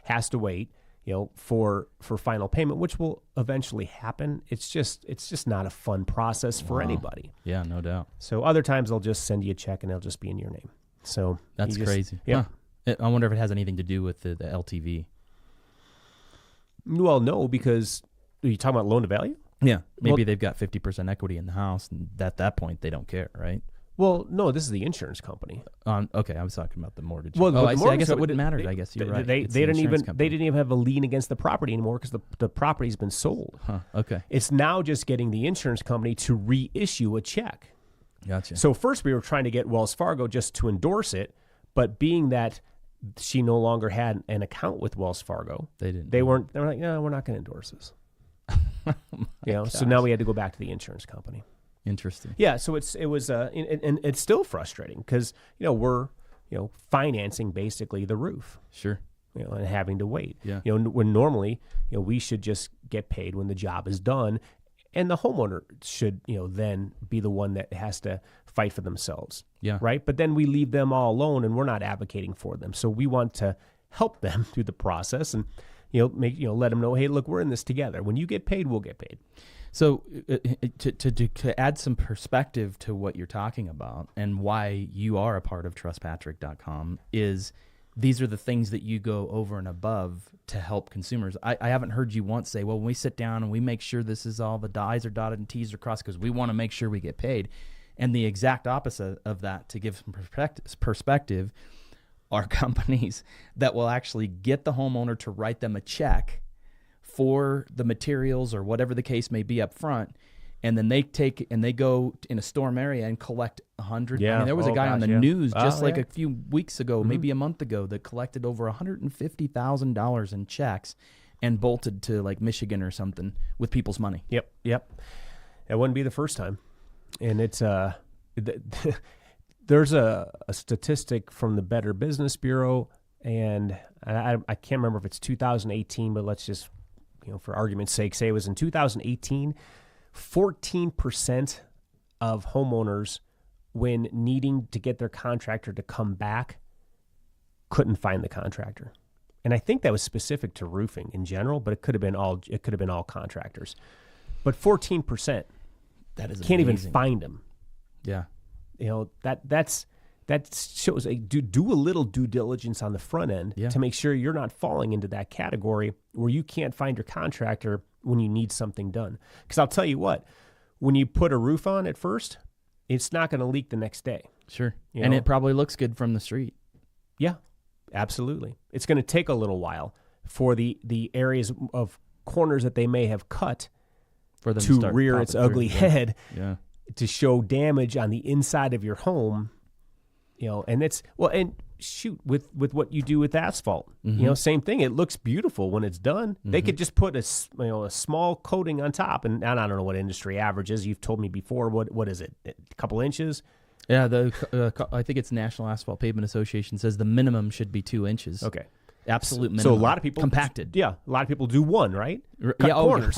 has to wait, for final payment, which will eventually happen. It's just not a fun process for anybody. Yeah, no doubt. So other times they'll just send you a check and it'll just be in your name. So that's crazy. Yeah. Huh. I wonder if it has anything to do with the LTV. Well, no, because are you talking about loan to value? Yeah. Maybe they've got 50% equity in the house, and at that point they don't care, right? Well, no, this is the insurance company. Okay, I was talking about the mortgage. Well, I guess it wouldn't matter. I guess you're right. They didn't even have a lien against the property anymore because the property's been sold. Huh, okay. It's now just getting the insurance company to reissue a check. Gotcha. So first we were trying to get Wells Fargo just to endorse it, but being that she no longer had an account with Wells Fargo. They didn't. They were like, no, we're not going to endorse this. So now we had to go back to the insurance company. Interesting. Yeah, so it was and it's still frustrating because we're financing basically the roof. Sure. And having to wait. Yeah. When normally we should just get paid when the job is done, and the homeowner should then be the one that has to fight for themselves. Yeah. Right. But then we leave them all alone, and we're not advocating for them. So we want to help them through the process and let them know, hey, look, we're in this together. When you get paid, we'll get paid. So to add some perspective to what you're talking about and why you are a part of trustpatrick.com is these are the things that you go over and above to help consumers. I haven't heard you once say, well, when we sit down and we make sure this is all the I's are dotted and T's are crossed because we want to make sure we get paid. And the exact opposite of that, to give some perspective, are companies that will actually get the homeowner to write them a check for the materials or whatever the case may be up front, and then they take and they go in a storm area and collect 100. Yeah. I mean, there was a guy on the news just a few weeks ago, maybe a month ago, that collected over $150,000 in checks and bolted to like Michigan or something with people's money. Yep. It wouldn't be the first time, and it's there's a statistic from the Better Business Bureau, and I can't remember if it's 2018, but let's just for argument's sake say it was in 2018. 14% of homeowners, when needing to get their contractor to come back, couldn't find the contractor. And I think that was specific to roofing in general, but it could have been all contractors. But 14%, that is can't amazing. even find them. Yeah. That shows do a little due diligence on the front end to make sure you're not falling into that category where you can't find your contractor when you need something done. Because I'll tell you what, when you put a roof on at first, it's not going to leak the next day. Sure. And it probably looks good from the street. Yeah, absolutely. It's going to take a little while for the areas of corners that they may have cut for them to rear its ugly head to show damage on the inside of your home. And it's shoot with what you do with asphalt. Same thing. It looks beautiful when it's done. They could just put a small coating on top, and I don't know what industry average is. You've told me before. What is it? A couple inches? Yeah, I think it's National Asphalt Pavement Association says the minimum should be 2 inches. Okay. Absolute minimum. So a lot of people compacted. Yeah, a lot of people do one, right? Cut corners.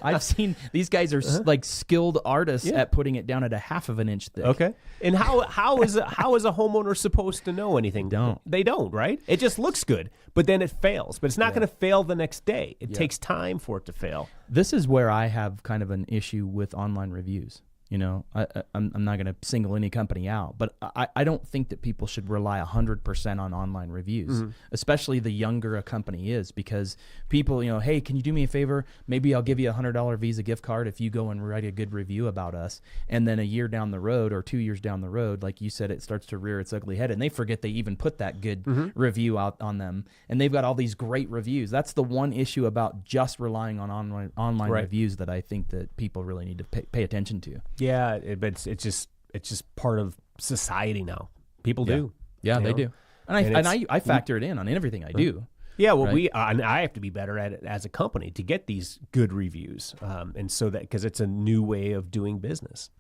I've seen these guys are like skilled artists at putting it down at a half of an inch thick. Okay. And how is a homeowner supposed to know anything? They don't, right? It just looks good, but then it fails. But it's not going to fail the next day. It takes time for it to fail. This is where I have kind of an issue with online reviews. I'm not going to single any company out, but I don't think that people should rely 100% on online reviews, especially the younger a company is, because people, hey, can you do me a favor? Maybe I'll give you a $100 Visa gift card if you go and write a good review about us. And then a year down the road or 2 years down the road, like you said, it starts to rear its ugly head, and they forget they even put that good review out on them. And they've got all these great reviews. That's the one issue about just relying on online reviews that I think that people really need to pay attention to. Yeah, but it's just part of society now. People do. Yeah, they do. And I factor it in on everything I do. Yeah, well, and I have to be better at it as a company to get these good reviews, and so that because it's a new way of doing business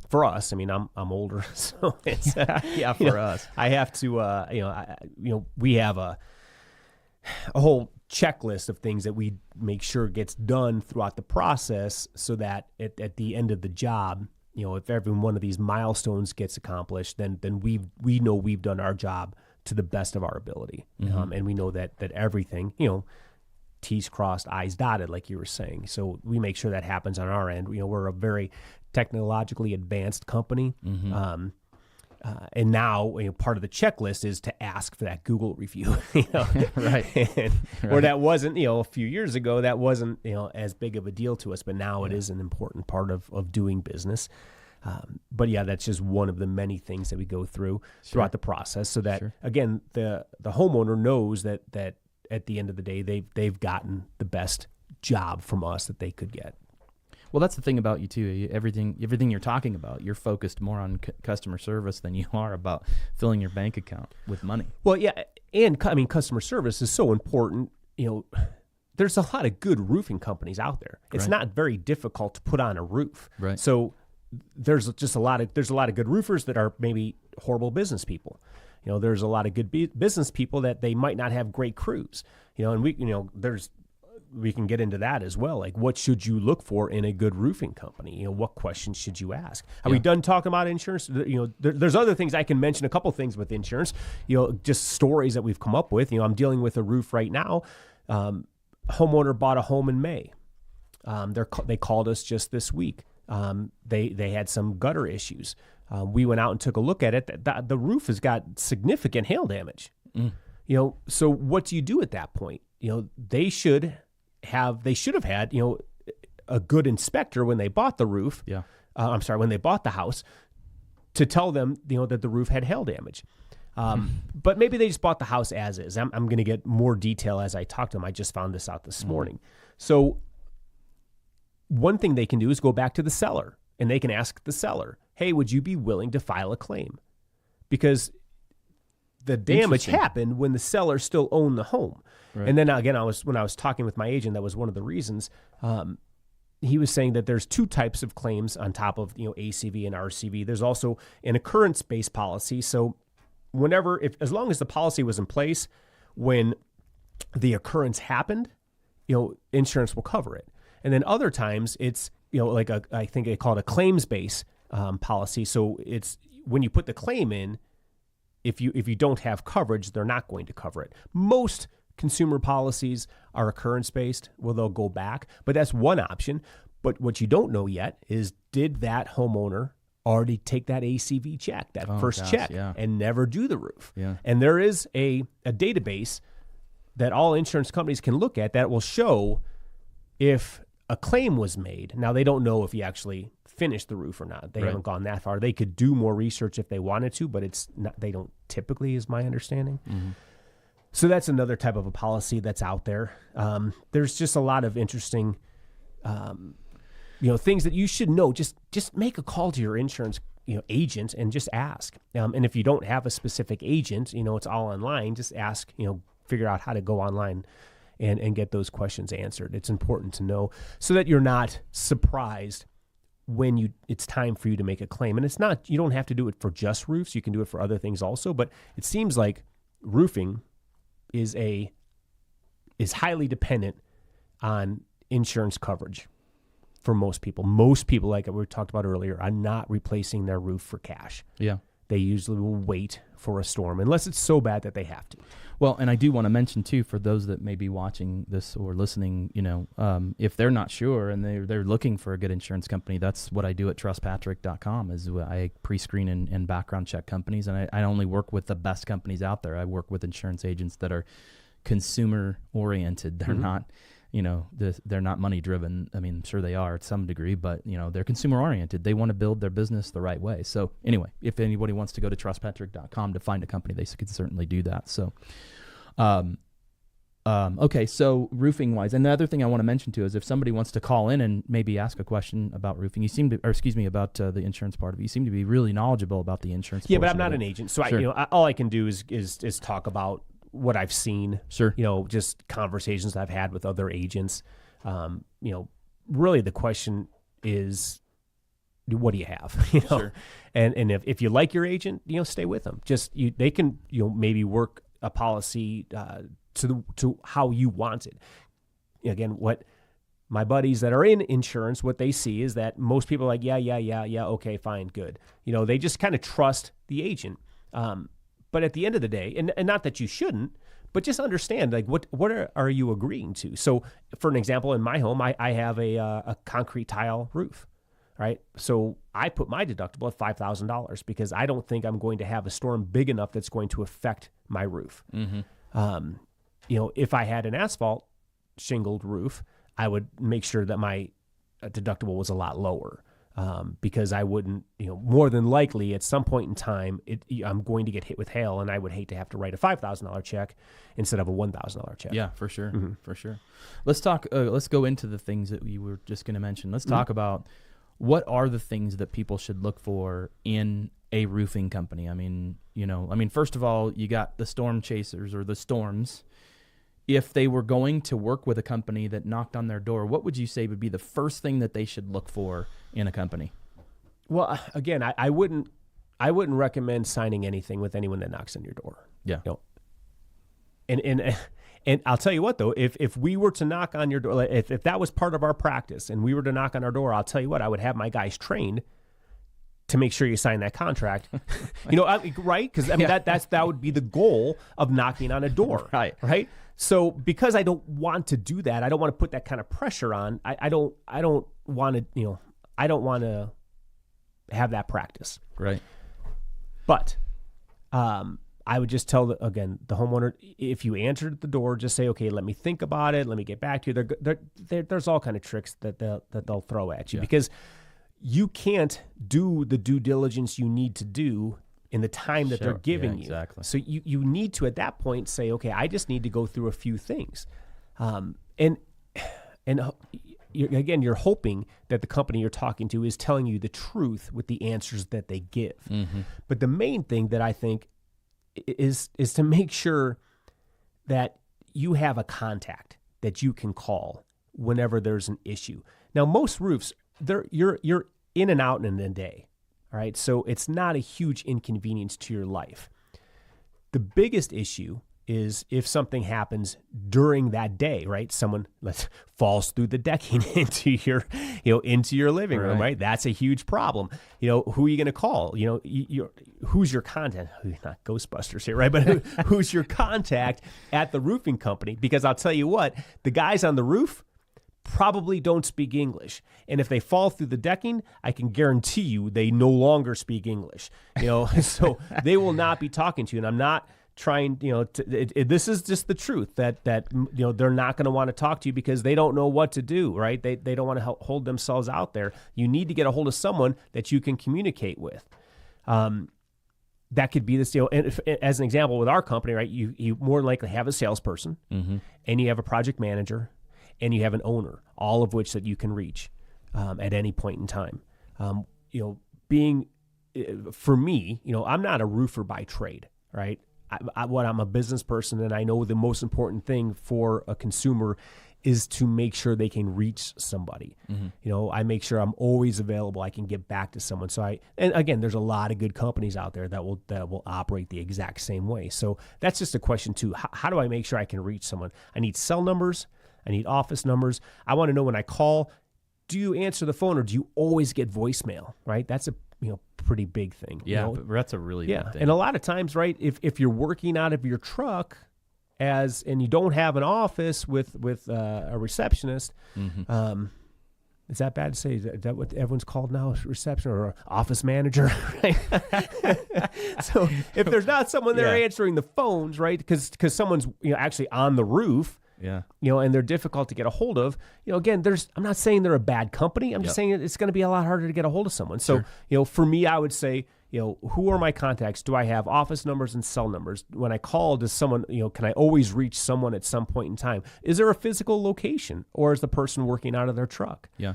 for us. I mean, I'm older, so it's for us. I have to we have a whole checklist of things that we make sure gets done throughout the process, so that at the end of the job, if every one of these milestones gets accomplished, then we know we've done our job to the best of our ability, and we know that everything, T's crossed, I's dotted, like you were saying. So we make sure that happens on our end. We're a very technologically advanced company, and now part of the checklist is to ask for that Google review, right? Where that wasn't, a few years ago, that wasn't, as big of a deal to us, but now it is an important part of doing business. But yeah, that's just one of the many things that we go through throughout the process, so that again, the homeowner knows that at the end of the day, they've gotten the best job from us that they could get. Well, that's the thing about you too. Everything you're talking about, you're focused more on customer service than you are about filling your bank account with money. Well, yeah, and I mean, customer service is so important. There's a lot of good roofing companies out there. It's not very difficult to put on a roof. Right. So there's a lot of good roofers that are maybe horrible business people. There's a lot of good business people that they might not have great crews. And we can get into that as well. Like, what should you look for in a good roofing company? What questions should you ask? Are we done talking about insurance? There's other things I can mention. A couple things with insurance. Just stories that we've come up with. I'm dealing with a roof right now. Homeowner bought a home in May. They called us just this week. They had some gutter issues. We went out and took a look at it. The roof has got significant hail damage. So what do you do at that point? They should have had a good inspector when they bought the roof. When they bought the house, to tell them that the roof had hail damage. But maybe they just bought the house as is. I'm going to get more detail as I talk to them. I just found this out this morning. So one thing they can do is go back to the seller, and they can ask the seller, hey, would you be willing to file a claim? Because the damage happened when the seller still owned the home. Right. And then again, when I was talking with my agent, that was one of the reasons. He was saying that there's two types of claims on top of ACV and RCV. There's also an occurrence-based policy. So as long as the policy was in place when the occurrence happened, insurance will cover it. And then other times it's I think they call it a claims-based policy. So it's when you put the claim in, if you don't have coverage, they're not going to cover it. Most consumer policies are occurrence-based, where they'll go back, but that's one option. But what you don't know yet is, did that homeowner already take that ACV check, that first check, and never do the roof? Yeah. And there is a database that all insurance companies can look at that will show if a claim was made. Now, they don't know if you actually finished the roof or not. They haven't gone that far. They could do more research if they wanted to, but it's not. They don't typically, is my understanding. Mm-hmm. So that's another type of a policy that's out there. There's just a lot of interesting, things that you should know. Just make a call to your insurance, agent, and just ask. And if you don't have a specific agent, it's all online. Just ask. Figure out how to go online and get those questions answered. It's important to know so that you're not surprised when it's time for you to make a claim. And it's not. You don't have to do it for just roofs. You can do it for other things also. But it seems like roofing is highly dependent on insurance coverage for most people. Most people, like we talked about earlier, are not replacing their roof for cash. Yeah. They usually will wait for a storm unless it's so bad that they have to. Well, and I do want to mention too, for those that may be watching this or listening, if they're not sure and they're looking for a good insurance company, that's what I do at trustpatrick.com is I pre-screen and background check companies. And I only work with the best companies out there. I work with insurance agents that are consumer oriented. They're not, they're not money driven. I mean, sure they are to some degree, but they're consumer oriented. They want to build their business the right way. So anyway, if anybody wants to go to trustpatrick.com to find a company, they can certainly do that. So, okay. So roofing wise, and the other thing I want to mention too is if somebody wants to call in and maybe ask a question about roofing, about the insurance part of it, you seem to be really knowledgeable about the insurance. Yeah, but I'm not an agent, so sure. All I can do is talk about what I've seen. Sure. Just conversations I've had with other agents. Really the question is, what do you have? Sure. And if you like your agent, stay with them. They can maybe work a policy to how you want it. Again, what my buddies that are in insurance, what they see is that most people are like, yeah, okay, fine, good. They just kind of trust the agent. But at the end of the day, and not that you shouldn't, but just understand, like, what are you agreeing to? So, for an example, in my home, I have a concrete tile roof, right? So I put my deductible at $5,000 because I don't think I'm going to have a storm big enough that's going to affect my roof. Mm-hmm. If I had an asphalt shingled roof, I would make sure that my deductible was a lot lower. because I wouldn't, more than likely at some point in time, I'm going to get hit with hail, and I would hate to have to write a $5,000 check instead of a $1,000 check. Yeah, for sure, for sure. Let's talk. Let's go into the things that we were just going to mention. Let's talk about what are the things that people should look for in a roofing company. I mean, first of all, you got the storm chasers or the storms. If they were going to work with a company that knocked on their door, what would you say would be the first thing that they should look for in a company? Well, again, I wouldn't recommend signing anything with anyone that knocks on your door. Yeah. And I'll tell you what, though, if we were to knock on your door, if that was part of our practice and we were to knock on our door, I'll tell you what, I would have my guys trained to make sure you sign that contract. Right? Because that would be the goal of knocking on a door. Right. So because I don't want to do that, I don't want to put that kind of pressure on. I don't want to have that practice. Right. But I would just tell the homeowner, if you answered the door, just say, okay, let me think about it. Let me get back to you. There's all kind of tricks that they'll throw at you because you can't do the due diligence you need to do in the time that they're giving you. Exactly. So you need to, at that point, say, okay, I just need to go through a few things. You're hoping that the company you're talking to is telling you the truth with the answers that they give. Mm-hmm. But the main thing that I think is to make sure that you have a contact that you can call whenever there's an issue. Now, most roofs, you're in and out in a day. All right, so it's not a huge inconvenience to your life. The biggest issue is if something happens during that day, right? Someone falls through the decking into your living room, right? That's a huge problem. Who are you going to call? Who's your contact? Not Ghostbusters here, right? But who's your contact at the roofing company? Because I'll tell you what, the guys on the roof probably don't speak English. And if they fall through the decking, I can guarantee you they no longer speak English. So they will not be talking to you. And I'm not trying, this is just the truth that they're not going to want to talk to you because they don't know what to do, right? They don't want to hold themselves out there. You need to get a hold of someone that you can communicate with. That could be this, and as an example with our company, right? You more than likely have a salesperson and you have a project manager and you have an owner, all of which that you can reach at any point in time. For me, I'm not a roofer by trade, right? I'm a business person, and I know the most important thing for a consumer is to make sure they can reach somebody. Mm-hmm. I make sure I'm always available. I can get back to someone. And again, there's a lot of good companies out there that will operate the exact same way. So that's just a question too. How do I make sure I can reach someone? I need cell numbers. I need office numbers. I want to know when I call, do you answer the phone or do you always get voicemail, right? That's a pretty big thing. Yeah, that's a really big thing. And a lot of times, right, if you're working out of your truck and you don't have an office with a receptionist, is that bad to say? Is that what everyone's called now? Reception or office manager? Right? So if there's not someone there answering the phones, right, because someone's actually on the roof, and they're difficult to get a hold of. Again, I'm not saying they're a bad company. I'm just saying it's going to be a lot harder to get a hold of someone. So, for me, I would say, who are my contacts? Do I have office numbers and cell numbers? When I call, does someone, can I always reach someone at some point in time? Is there a physical location, or is the person working out of their truck? Yeah.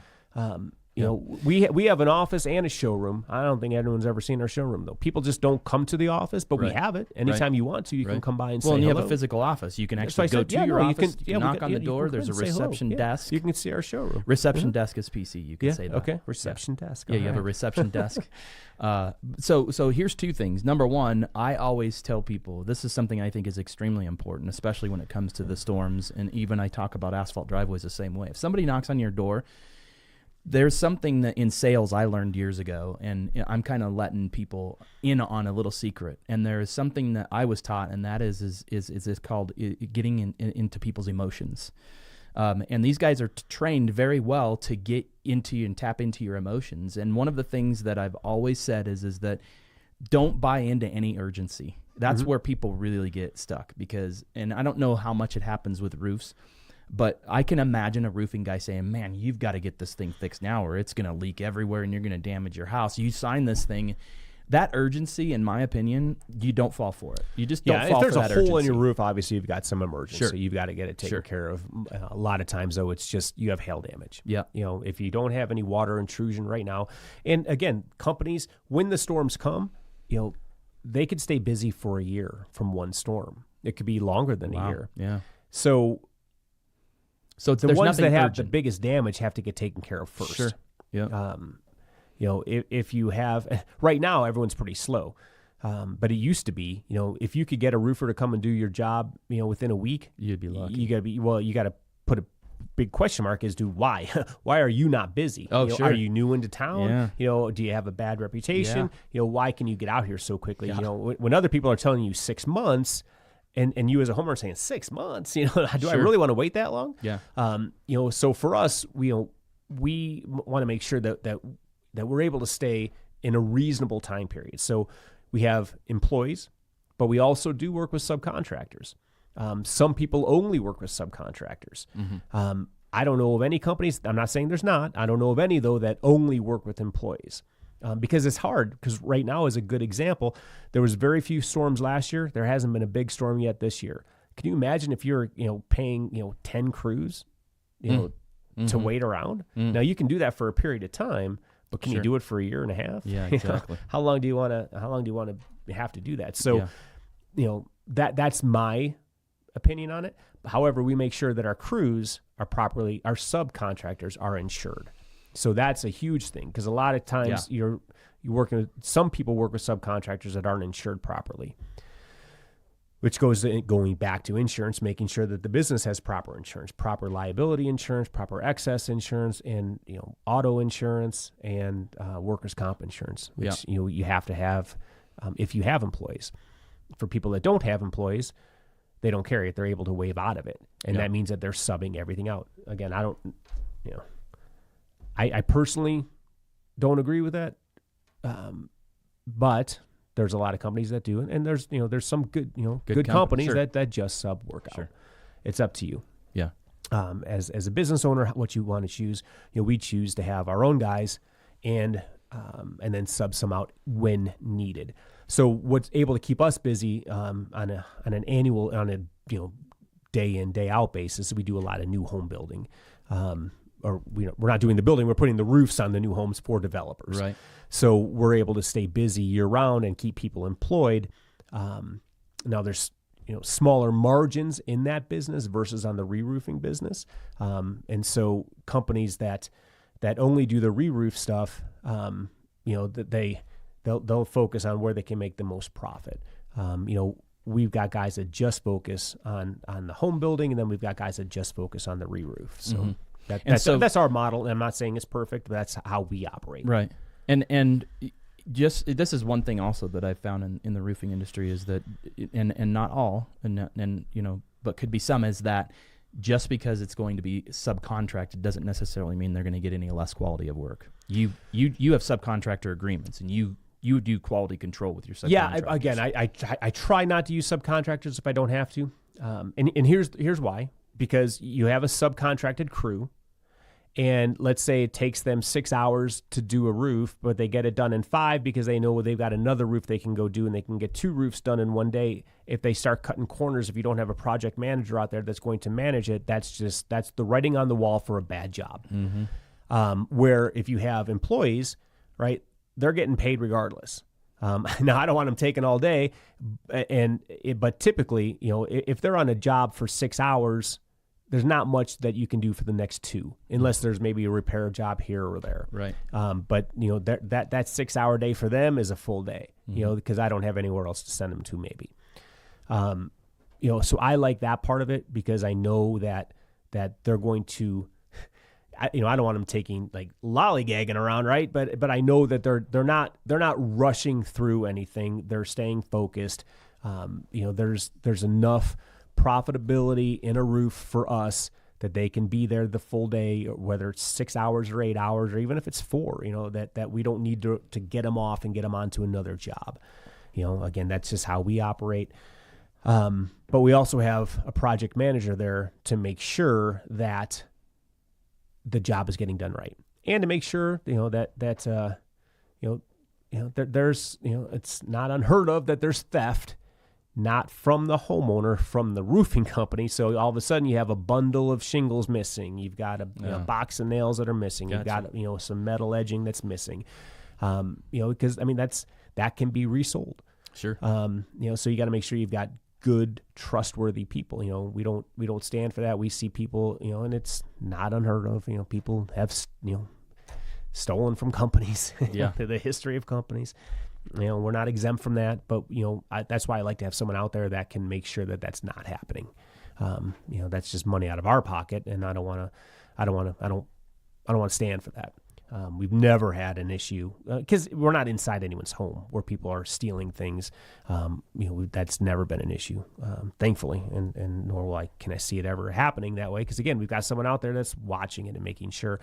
We have an office and a showroom. I don't think anyone's ever seen our showroom, though. People just don't come to the office, but we have it. Anytime you want to, you can come by and say hello. Well, and you have a physical office. You can actually go to your office, you can knock on the door. There's a reception desk. You can see our showroom. Reception desk is PC. You can say that. Okay, reception desk. Yeah, you have a reception desk. So here's two things. Number one, I always tell people, this is something I think is extremely important, especially when it comes to the storms, and even I talk about asphalt driveways the same way. If somebody knocks on your door, there's something that in sales I learned years ago, and I'm kind of letting people in on a little secret. And there is something that I was taught, and that is called getting into people's emotions. And these guys are trained very well to get into you and tap into your emotions. And one of the things that I've always said is that don't buy into any urgency. That's where people really get stuck and I don't know how much it happens with roofs. But I can imagine a roofing guy saying, man, you've got to get this thing fixed now or it's going to leak everywhere and you're going to damage your house. You sign this thing. That urgency, in my opinion, you don't fall for it. You just don't fall for that urgency. If there's a hole in your roof, obviously you've got some emergency. Sure. You've got to get it taken care of. A lot of times, though, it's just you have hail damage. Yeah. If you don't have any water intrusion right now, and again, companies, when the storms come, they could stay busy for a year from one storm. It could be longer than a year. Yeah. So the ones that have the biggest damage have to get taken care of first. Sure. Yeah. If you have right now, everyone's pretty slow. But it used to be, if you could get a roofer to come and do your job, within a week, you'd be lucky. You got to put a big question mark as to why. Why are you not busy? Oh, sure. Are you new into town? Yeah. Do you have a bad reputation? Why can you get out here so quickly? Yeah. When other people are telling you 6 months, and you as a homeowner are saying 6 months, do I really want to wait that long? Yeah. So for us, we want to make sure that we're able to stay in a reasonable time period. So we have employees, but we also do work with subcontractors. Some people only work with subcontractors. Mm-hmm. I don't know of any companies, I'm not saying there's not, I don't know of any, though, that only work with employees. Because it's hard, because right now is a good example. There was very few storms last year. There hasn't been a big storm yet this year. Can you imagine if you're paying 10 crews to wait around? Now you can do that for a period of time, but can you do it for a year and a half? Yeah, exactly. How long do you want to have to do that? So, that's my opinion on it. However, we make sure that our crews our subcontractors are insured. So that's a huge thing, because a lot of times you're working with, some people work with subcontractors that aren't insured properly, which going back to insurance, making sure that the business has proper insurance, proper liability insurance, proper excess insurance, and auto insurance and workers' comp insurance, which you have to have if you have employees. For people that don't have employees, they don't carry it; they're able to waive out of it, and that means that they're subbing everything out. Again, I personally don't agree with that, but there's a lot of companies that do, and there's some good companies that just sub work out. Sure. It's up to you. Yeah. As a business owner, what you want to choose, we choose to have our own guys and then sub some out when needed. So what's able to keep us busy on a day in, day out basis, we do a lot of new home building. Or we're not doing the building, we're putting the roofs on the new homes for developers. Right. So we're able to stay busy year round and keep people employed. Now there's smaller margins in that business versus on the re-roofing business. And so companies that only do the re-roof stuff, they'll focus on where they can make the most profit. We've got guys that just focus on the home building, and then we've got guys that just focus on the re-roof. So that's our model. And I'm not saying it's perfect, but that's how we operate. Right. And just this is one thing also that I've found in the roofing industry is that, and not all, but could be some, is that just because it's going to be subcontracted doesn't necessarily mean they're going to get any less quality of work. You have subcontractor agreements, and you do quality control with your subcontractors. Yeah, again, I try not to use subcontractors if I don't have to. And here's why. Because you have a subcontracted crew, and let's say it takes them 6 hours to do a roof, but they get it done in 5 because they know they've got another roof they can go do, and they can get 2 roofs done in one day. If they start cutting corners, if you don't have a project manager out there that's going to manage it, that's the writing on the wall for a bad job. Mm-hmm. Where if you have employees, right, they're getting paid regardless. Now, I don't want them taking all day, but typically, if they're on a job for 6 hours, there's not much that you can do for the next 2, unless there's maybe a repair job here or there. Right. But that 6 hour day for them is a full day, because I don't have anywhere else to send them to maybe. So I like that part of it, because I know that they're going to, I don't want them taking like lollygagging around, right? But I know that they're not rushing through anything. They're staying focused. There's enough profitability in a roof for us that they can be there the full day, whether it's 6 hours or 8 hours, or even if it's 4, that we don't need to get them off and get them onto another job. Again, that's just how we operate. But we also have a project manager there to make sure that the job is getting done right, and to make sure that there's it's not unheard of that there's theft, not from the homeowner, from the roofing company. So all of a sudden you have a bundle of shingles missing. You've got a box of nails that are missing. Gotcha. You've got some metal edging that's missing. Because that can be resold. Sure. So you got to make sure you've got good, trustworthy people. We don't stand for that. We see people, and it's not unheard of. People have stolen from companies. Yeah. The history of companies. We're not exempt from that, but that's why I like to have someone out there that can make sure that that's not happening. That's just money out of our pocket, and I don't want to stand for that. We've never had an issue because we're not inside anyone's home where people are stealing things. That's never been an issue, thankfully, and nor can I see it ever happening that way. Because again, we've got someone out there that's watching it and making sure.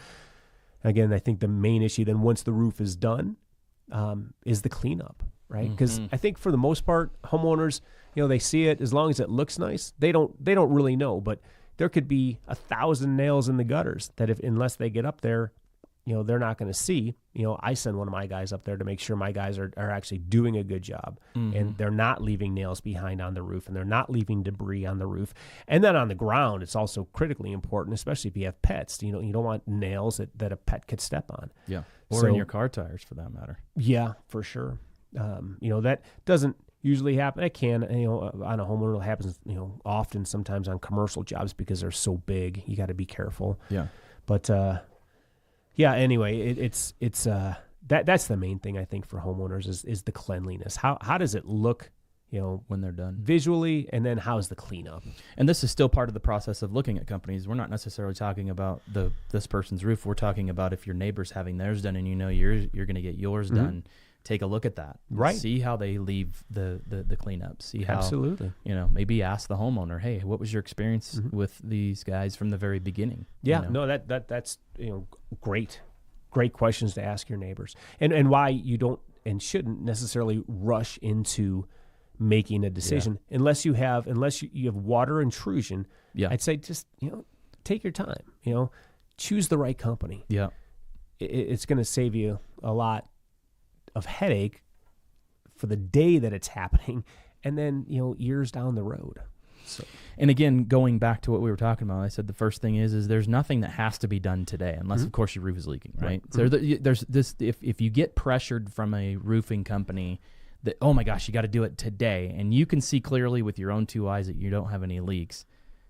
Again, I think the main issue then once the roof is done is the cleanup, right? Because I think for the most part, homeowners, they see it as long as it looks nice. They don't really know, but there could be 1,000 nails in the gutters that unless they get up there, they're not going to see. I send one of my guys up there to make sure my guys are actually doing a good job, and they're not leaving nails behind on the roof, and they're not leaving debris on the roof. And then on the ground, it's also critically important, especially if you have pets. You don't want nails that a pet could step on. Yeah, or in your car tires for that matter. Yeah, for sure. That doesn't usually happen. It can, on a homeowner, it happens, often sometimes on commercial jobs because they're so big. You got to be careful. Yeah. But, yeah, anyway, it's that's the main thing I think for homeowners is the cleanliness. How does it look, when they're done visually, and then how's the cleanup? And this is still part of the process of looking at companies. We're not necessarily talking about this person's roof. We're talking about if your neighbor's having theirs done and you're going to get yours done. Take a look at that. Right. See how they leave the cleanup. See how, absolutely. Maybe ask the homeowner, hey, what was your experience with these guys from the very beginning? Yeah, no, that's great questions to ask your neighbors, and why you don't and shouldn't necessarily rush into making a decision unless you have water intrusion. Yeah, I'd say just take your time. Choose the right company. Yeah, it's going to save you a lot of headache for the day that it's happening, and then years down the road. So. And again, going back to what we were talking about, I said the first thing is there's nothing that has to be done today, unless of course your roof is leaking, right? So there's this. If you get pressured from a roofing company that, oh my gosh, you got to do it today, and you can see clearly with your own two eyes that you don't have any leaks,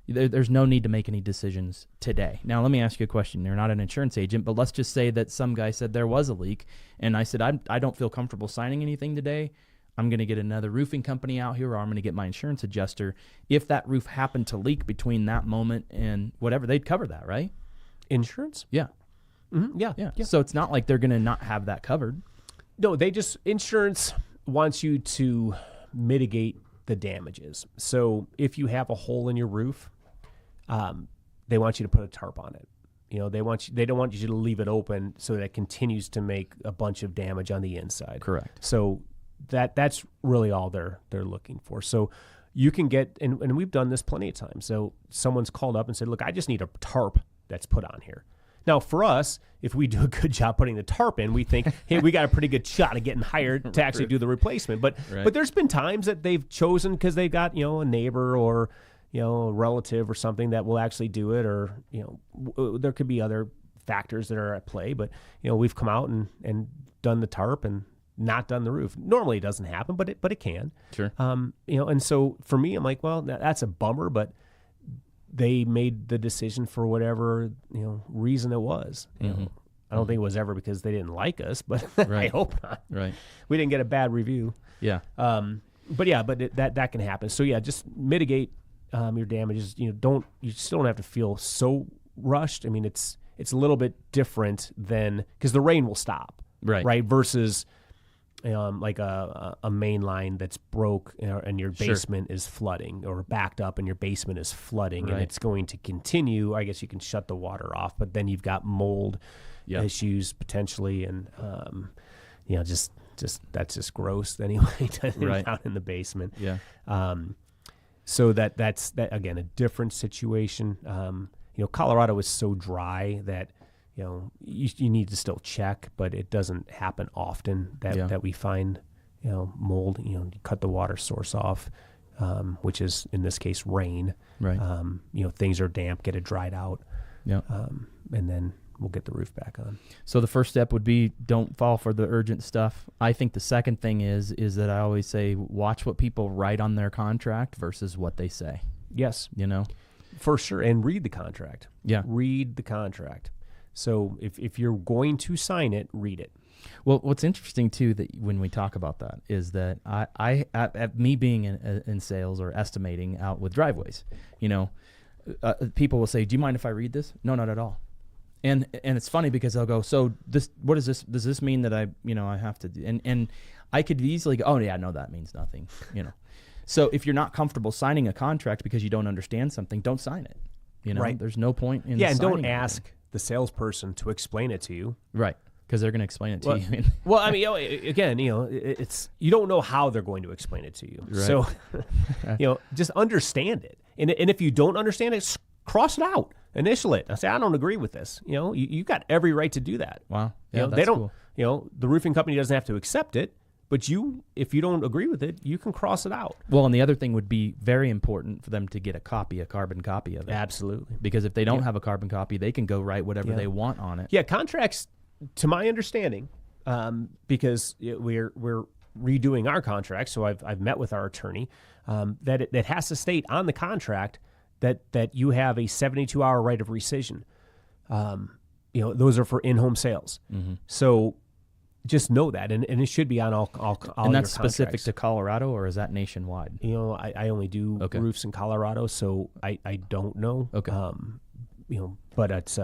there's no need to make any decisions today. Now, let me ask you a question. You're not an insurance agent, but let's just say that some guy said there was a leak, and I said, I don't feel comfortable signing anything today. I'm going to get another roofing company out here, or I'm going to get my insurance adjuster. If that roof happened to leak between that moment and whatever, they'd cover that, right? Insurance? Yeah. Mm-hmm. Yeah. So it's not like they're going to not have that covered. No, insurance wants you to mitigate the damages. So if you have a hole in your roof, they want you to put a tarp on it. They don't want you to leave it open so that it continues to make a bunch of damage on the inside. Correct. So that's really all they're looking for. So you can get, and we've done this plenty of times. So someone's called up and said, look, I just need a tarp that's put on here. Now, for us, if we do a good job putting the tarp in, we think, hey, we got a pretty good shot of getting hired to actually do the replacement. But there's been times that they've chosen because they've got, a neighbor or, a relative or something that will actually do it, or, there could be other factors that are at play. But, we've come out and done the tarp and not done the roof. Normally it doesn't happen, but it can. Sure. And so for me, I'm like, well, that's a bummer, but they made the decision for whatever, reason it was. I don't think it was ever because they didn't like us, but I hope not. Right. We didn't get a bad review. Yeah. But that can happen. So yeah, just mitigate your damages. You still don't have to feel so rushed. I mean, it's a little bit different than, because the rain will stop. Right. Versus like a main line that's broke and your basement is flooding, or backed up and your basement is flooding, and it's going to continue. I guess you can shut the water off, but then you've got mold issues potentially, and just that's just gross anyway, down in the basement. Yeah. So that's again, a different situation. Colorado is so dry that, you need to still check, but it doesn't happen often that we find, mold. You cut the water source off, which is in this case rain. Right. Things are damp, get it dried out. Yeah. And then we'll get the roof back on. So the first step would be don't fall for the urgent stuff. I think the second thing is that I always say watch what people write on their contract versus what they say. Yes. For sure. And read the contract. Yeah. Read the contract. So if you're going to sign it, read it. Well, what's interesting too that when we talk about that is that I at me being in sales or estimating out with driveways, people will say, "Do you mind if I read this?" No, not at all. And it's funny because they'll go, "So what is this? Does this mean that I have to do?" And I could easily go, "Oh yeah, no, that means nothing." So if you're not comfortable signing a contract because you don't understand something, don't sign it. Right. There's no point in and don't signing ask the salesperson to explain it to you. Right. Because they're going to explain it to you. Well, I mean, again, it's you don't know how they're going to explain it to you. Right. So, just understand it. And if you don't understand it, cross it out, initial it. I say, I don't agree with this. You've got every right to do that. Wow. Yeah, they don't. Cool. The roofing company doesn't have to accept it, but if you don't agree with it, you can cross it out. Well, and the other thing would be very important for them to get a carbon copy of it. Absolutely. Because if they don't have a carbon copy, they can go write whatever they want on it. Yeah, contracts. To my understanding, because we're redoing our contract, so I've met with our attorney, that it has to state on the contract that you have a 72-hour right of rescission. Those are for in-home sales. Mm-hmm. So just know that, and it should be on all and that's your specific to Colorado, or is that nationwide? I only do roofs in Colorado, so I don't know. Okay. But it's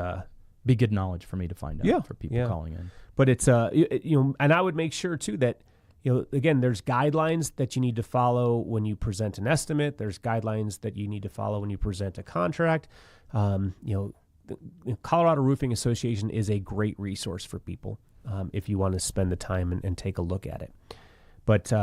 be good knowledge for me to find out for people calling in. But it's and I would make sure too that again, there's guidelines that you need to follow when you present an estimate. There's guidelines that you need to follow when you present a contract. The Colorado Roofing Association is a great resource for people if you want to spend the time and take a look at it. But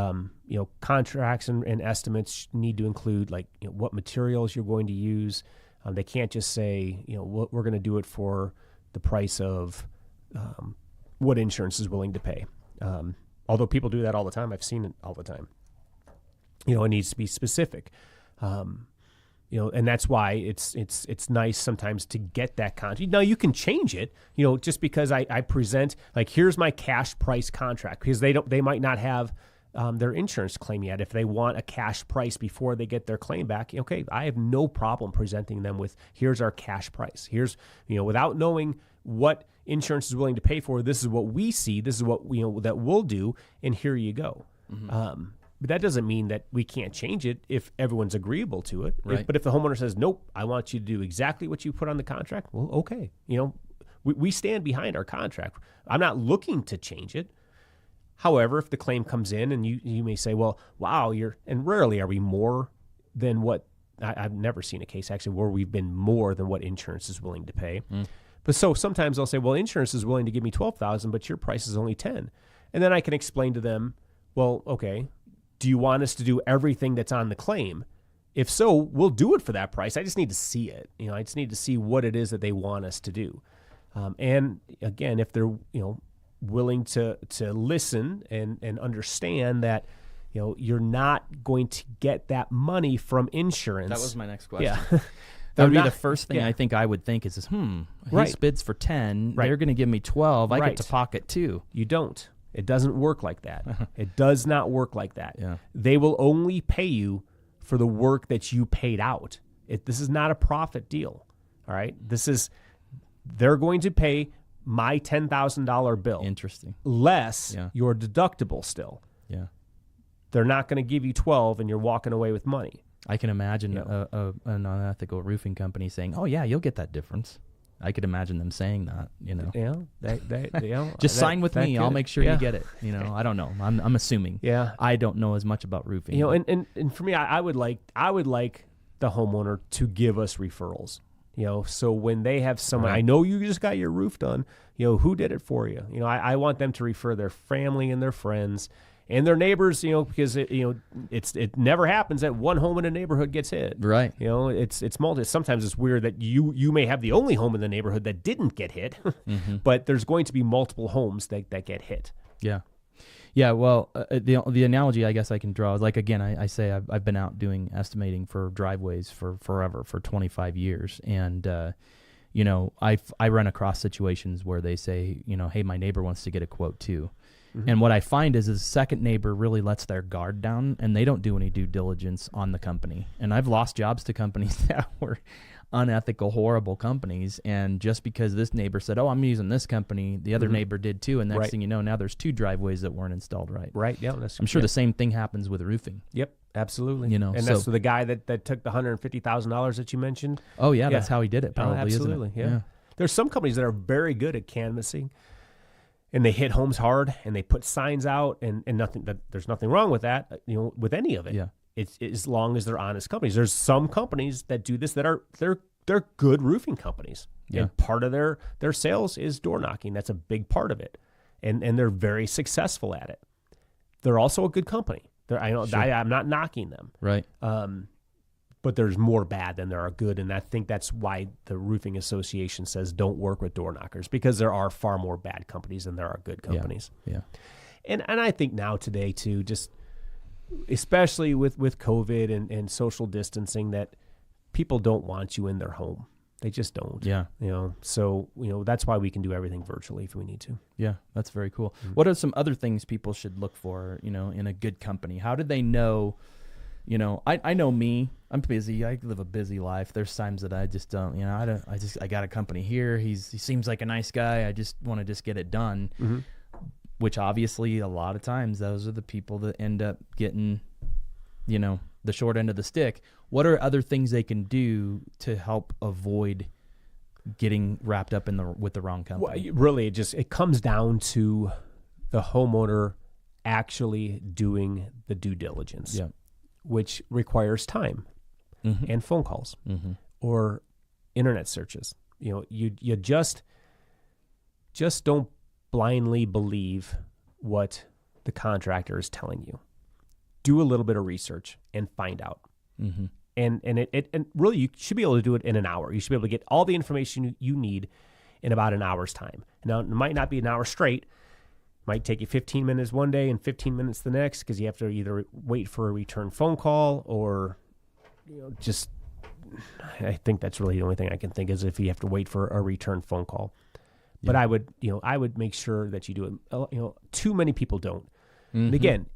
contracts and estimates need to include what materials you're going to use. They can't just say we're going to do it for the price of what insurance is willing to pay. Although people do that all the time. I've seen it all the time. It needs to be specific. And that's why it's nice sometimes to get that contract. Now you can change it, just because I present here's my cash price contract, because they might not have their insurance claim yet. If they want a cash price before they get their claim back, okay, I have no problem presenting them with here's our cash price. Here's without knowing what insurance is willing to pay for, this is what we see, this is what that we'll do, and here you go. Mm-hmm. But that doesn't mean that we can't change it if everyone's agreeable to it. Right. But if the homeowner says, nope, I want you to do exactly what you put on the contract, well, okay. We stand behind our contract. I'm not looking to change it. However, if the claim comes in and you may say, well, wow, and rarely are we more than what, I've never seen a case actually where we've been more than what insurance is willing to pay. Mm. But so sometimes they'll say, well, insurance is willing to give me $12,000, but your price is only $10,000. And then I can explain to them, well, okay, do you want us to do everything that's on the claim? If so, we'll do it for that price. I just need to see it. I just need to see what it is that they want us to do. And again, if they're, willing to listen and understand that, you're not going to get that money from insurance. That was my next question. Yeah. That would be the first thing I think I would think is this, he bids for 10, they're going to give me 12, I get to pocket 2. You don't. It doesn't work like that. It does not work like that. Yeah. They will only pay you for the work that you paid out. This is not a profit deal. All right? They're going to pay my $10,000 bill. Interesting. Less your deductible still. Yeah. They're not going to give you 12 and you're walking away with money. I can imagine an unethical roofing company saying, "Oh yeah, you'll get that difference." I could imagine them saying that. Just sign with me. I'll make sure you get it. I don't know. I'm assuming. Yeah. I don't know as much about roofing. And for me, I would like the homeowner to give us referrals. So when they have someone, I know you just got your roof done. Who did it for you? I want them to refer their family and their friends. and their neighbors, because it never happens that one home in a neighborhood gets hit. Right. It's multi. Sometimes it's weird that you may have the only home in the neighborhood that didn't get hit, but there's going to be multiple homes that get hit. Yeah. Yeah, well, the analogy I guess I can draw is like, again, I say I've been out doing estimating for driveways for forever, for 25 years. And, I run across situations where they say, hey, my neighbor wants to get a quote too. And what I find is the second neighbor really lets their guard down and they don't do any due diligence on the company. And I've lost jobs to companies that were unethical, horrible companies. And just because this neighbor said, oh, I'm using this company, the other neighbor did too. And next thing you know, now there's 2 driveways that weren't installed right. Right. Yeah. I'm sure the same thing happens with roofing. Yep. Absolutely. And that's the guy that took the $150,000 that you mentioned. Oh yeah, that's how he did it. Probably, absolutely. Isn't it? Yeah. There's some companies that are very good at canvassing, and they hit homes hard, and they put signs out, and nothing. There's nothing wrong with that. With any of it. Yeah. It's as long as they're honest companies. There's some companies that do this that are they're good roofing companies. Yeah. And part of their sales is door knocking. That's a big part of it, and they're very successful at it. They're also a good company. I'm not knocking them. Right. But there's more bad than there are good, and I think that's why the Roofing Association says don't work with door knockers, because there are far more bad companies than there are good companies. Yeah. And I think now today too, just especially with COVID and social distancing, that people don't want you in their home. They just don't. Yeah. So that's why we can do everything virtually if we need to. Yeah, that's very cool. What are some other things people should look for, in a good company? How do they know? I know me. I'm busy. I live a busy life. There's times that I just don't. I got a company here. He seems like a nice guy. I just want to just get it done. Which obviously a lot of times those are the people that end up getting, the short end of the stick. What are other things they can do to help avoid getting wrapped up with the wrong company? Well, really, it comes down to the homeowner actually doing the due diligence, which requires time and phone calls or internet searches. You just don't blindly believe what the contractor is telling you. Do a little bit of research and find out. And really, you should be able to do it in an hour. You should be able to get all the information you need in about an hour's time. Now, it might not be an hour straight. It might take you 15 minutes one day and 15 minutes the next, because you have to either wait for a return phone call or, I think that's really the only thing I can think is if you have to wait for a return phone call. But I would make sure that you do it. Too many people don't. And again,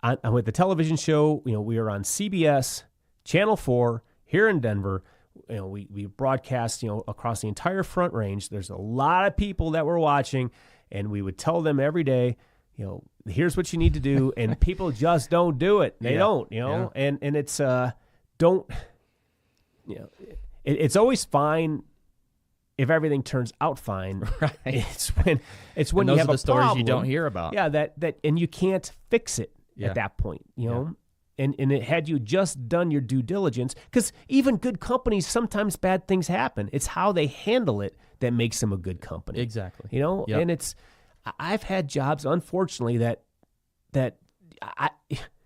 I'm with the television show. We are on CBS, Channel 4 here in Denver. We broadcast, across the entire Front Range. There's a lot of people that were watching, and we would tell them every day, here's what you need to do, and people just don't do it. They don't, and it's it's always fine if everything turns out fine. Right. It's when and you those have are the a stories problem, you don't hear about. Yeah, that and you can't fix it at that point, And it had you just done your due diligence, because even good companies, sometimes bad things happen. It's how they handle it that makes them a good company. Exactly. And I've had jobs, unfortunately, that I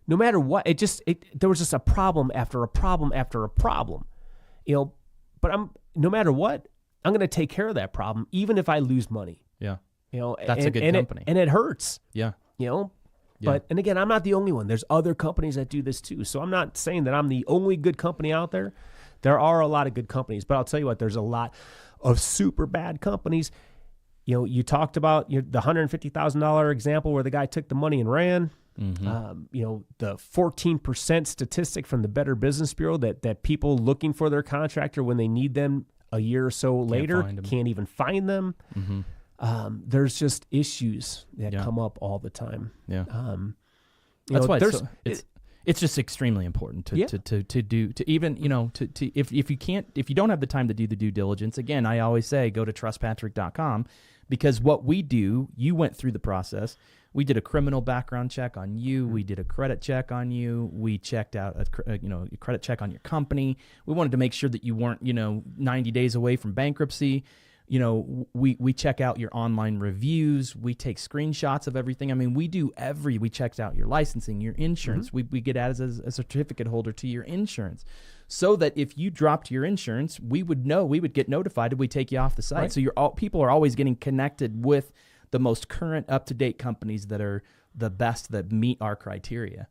no matter what, there was just a problem after a problem after a problem, but no matter what, I'm going to take care of that problem, even if I lose money. Yeah. That's a good company. And it hurts. Yeah. But, and again, I'm not the only one. There's other companies that do this too. So I'm not saying that I'm the only good company out there. There are a lot of good companies, but I'll tell you what, there's a lot of super bad companies. You talked about the $150,000 example where the guy took the money and ran. The 14% statistic from the Better Business Bureau that people looking for their contractor when they need them a year or so later can't even find them. There's just issues that come up all the time. Yeah. That's why it's just extremely important to if you don't have the time to do the due diligence, again, I always say go to trustpatrick.com, because what we do, you went through the process. We did a criminal background check on you. We did a credit check on you. We checked out a credit check on your company. We wanted to make sure that you weren't 90 days away from bankruptcy. we check out your online reviews. We take screenshots of everything. I mean, we checked out your licensing, your insurance. We get as a certificate holder to your insurance, so that if you dropped your insurance, we would get notified if we take you off the site. Right. So people are always getting connected with the most current, up-to-date companies that are the best, that meet our criteria.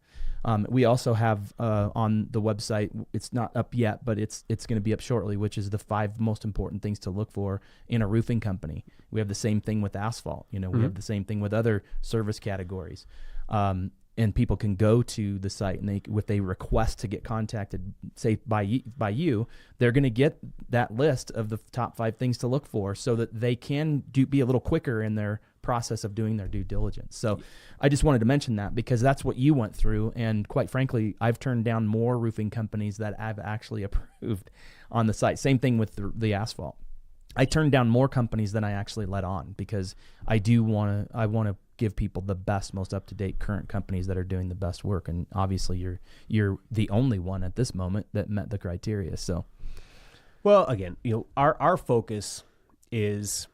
We also have on the website, it's not up yet, but it's going to be up shortly, which is the 5 most important things to look for in a roofing company. We have the same thing with asphalt. We have the same thing with other service categories. And people can go to the site, and if they request to get contacted, say by you, they're going to get that list of the top 5 things to look for, so that they can be a little quicker in their process of doing their due diligence. So I just wanted to mention that, because that's what you went through. And quite frankly, I've turned down more roofing companies that I've actually approved on the site. Same thing with the asphalt. I turned down more companies than I actually let on, because I want to give people the best, most up-to-date current companies that are doing the best work. And obviously you're the only one at this moment that met the criteria. So, well, again, our focus is,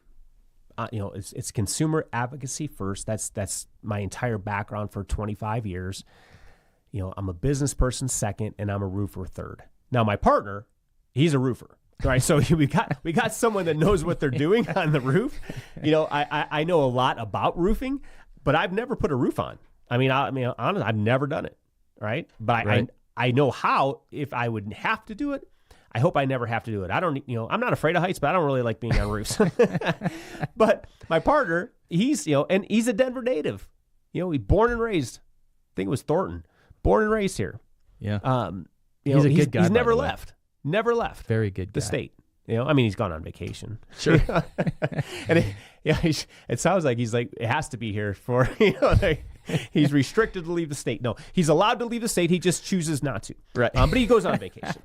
it's consumer advocacy first. That's my entire background for 25 years. I'm a business person second, and I'm a roofer third. Now my partner, he's a roofer. Right, so we got someone that knows what they're doing on the roof. I know a lot about roofing, but I've never put a roof on. I mean, honestly, I've never done it. Right, but right. I know how. If I would have to do it, I hope I never have to do it. I don't, I'm not afraid of heights, but I don't really like being on roofs. But my partner, he's a Denver native. He's born and raised. I think it was Thornton. Born and raised here. Yeah. He's a good guy. He's never left. Never left. Very good guy. The state. He's gone on vacation. Sure. And it sounds like it has to be here for, he's restricted to leave the state. No, he's allowed to leave the state. He just chooses not to. Right. But he goes on vacation.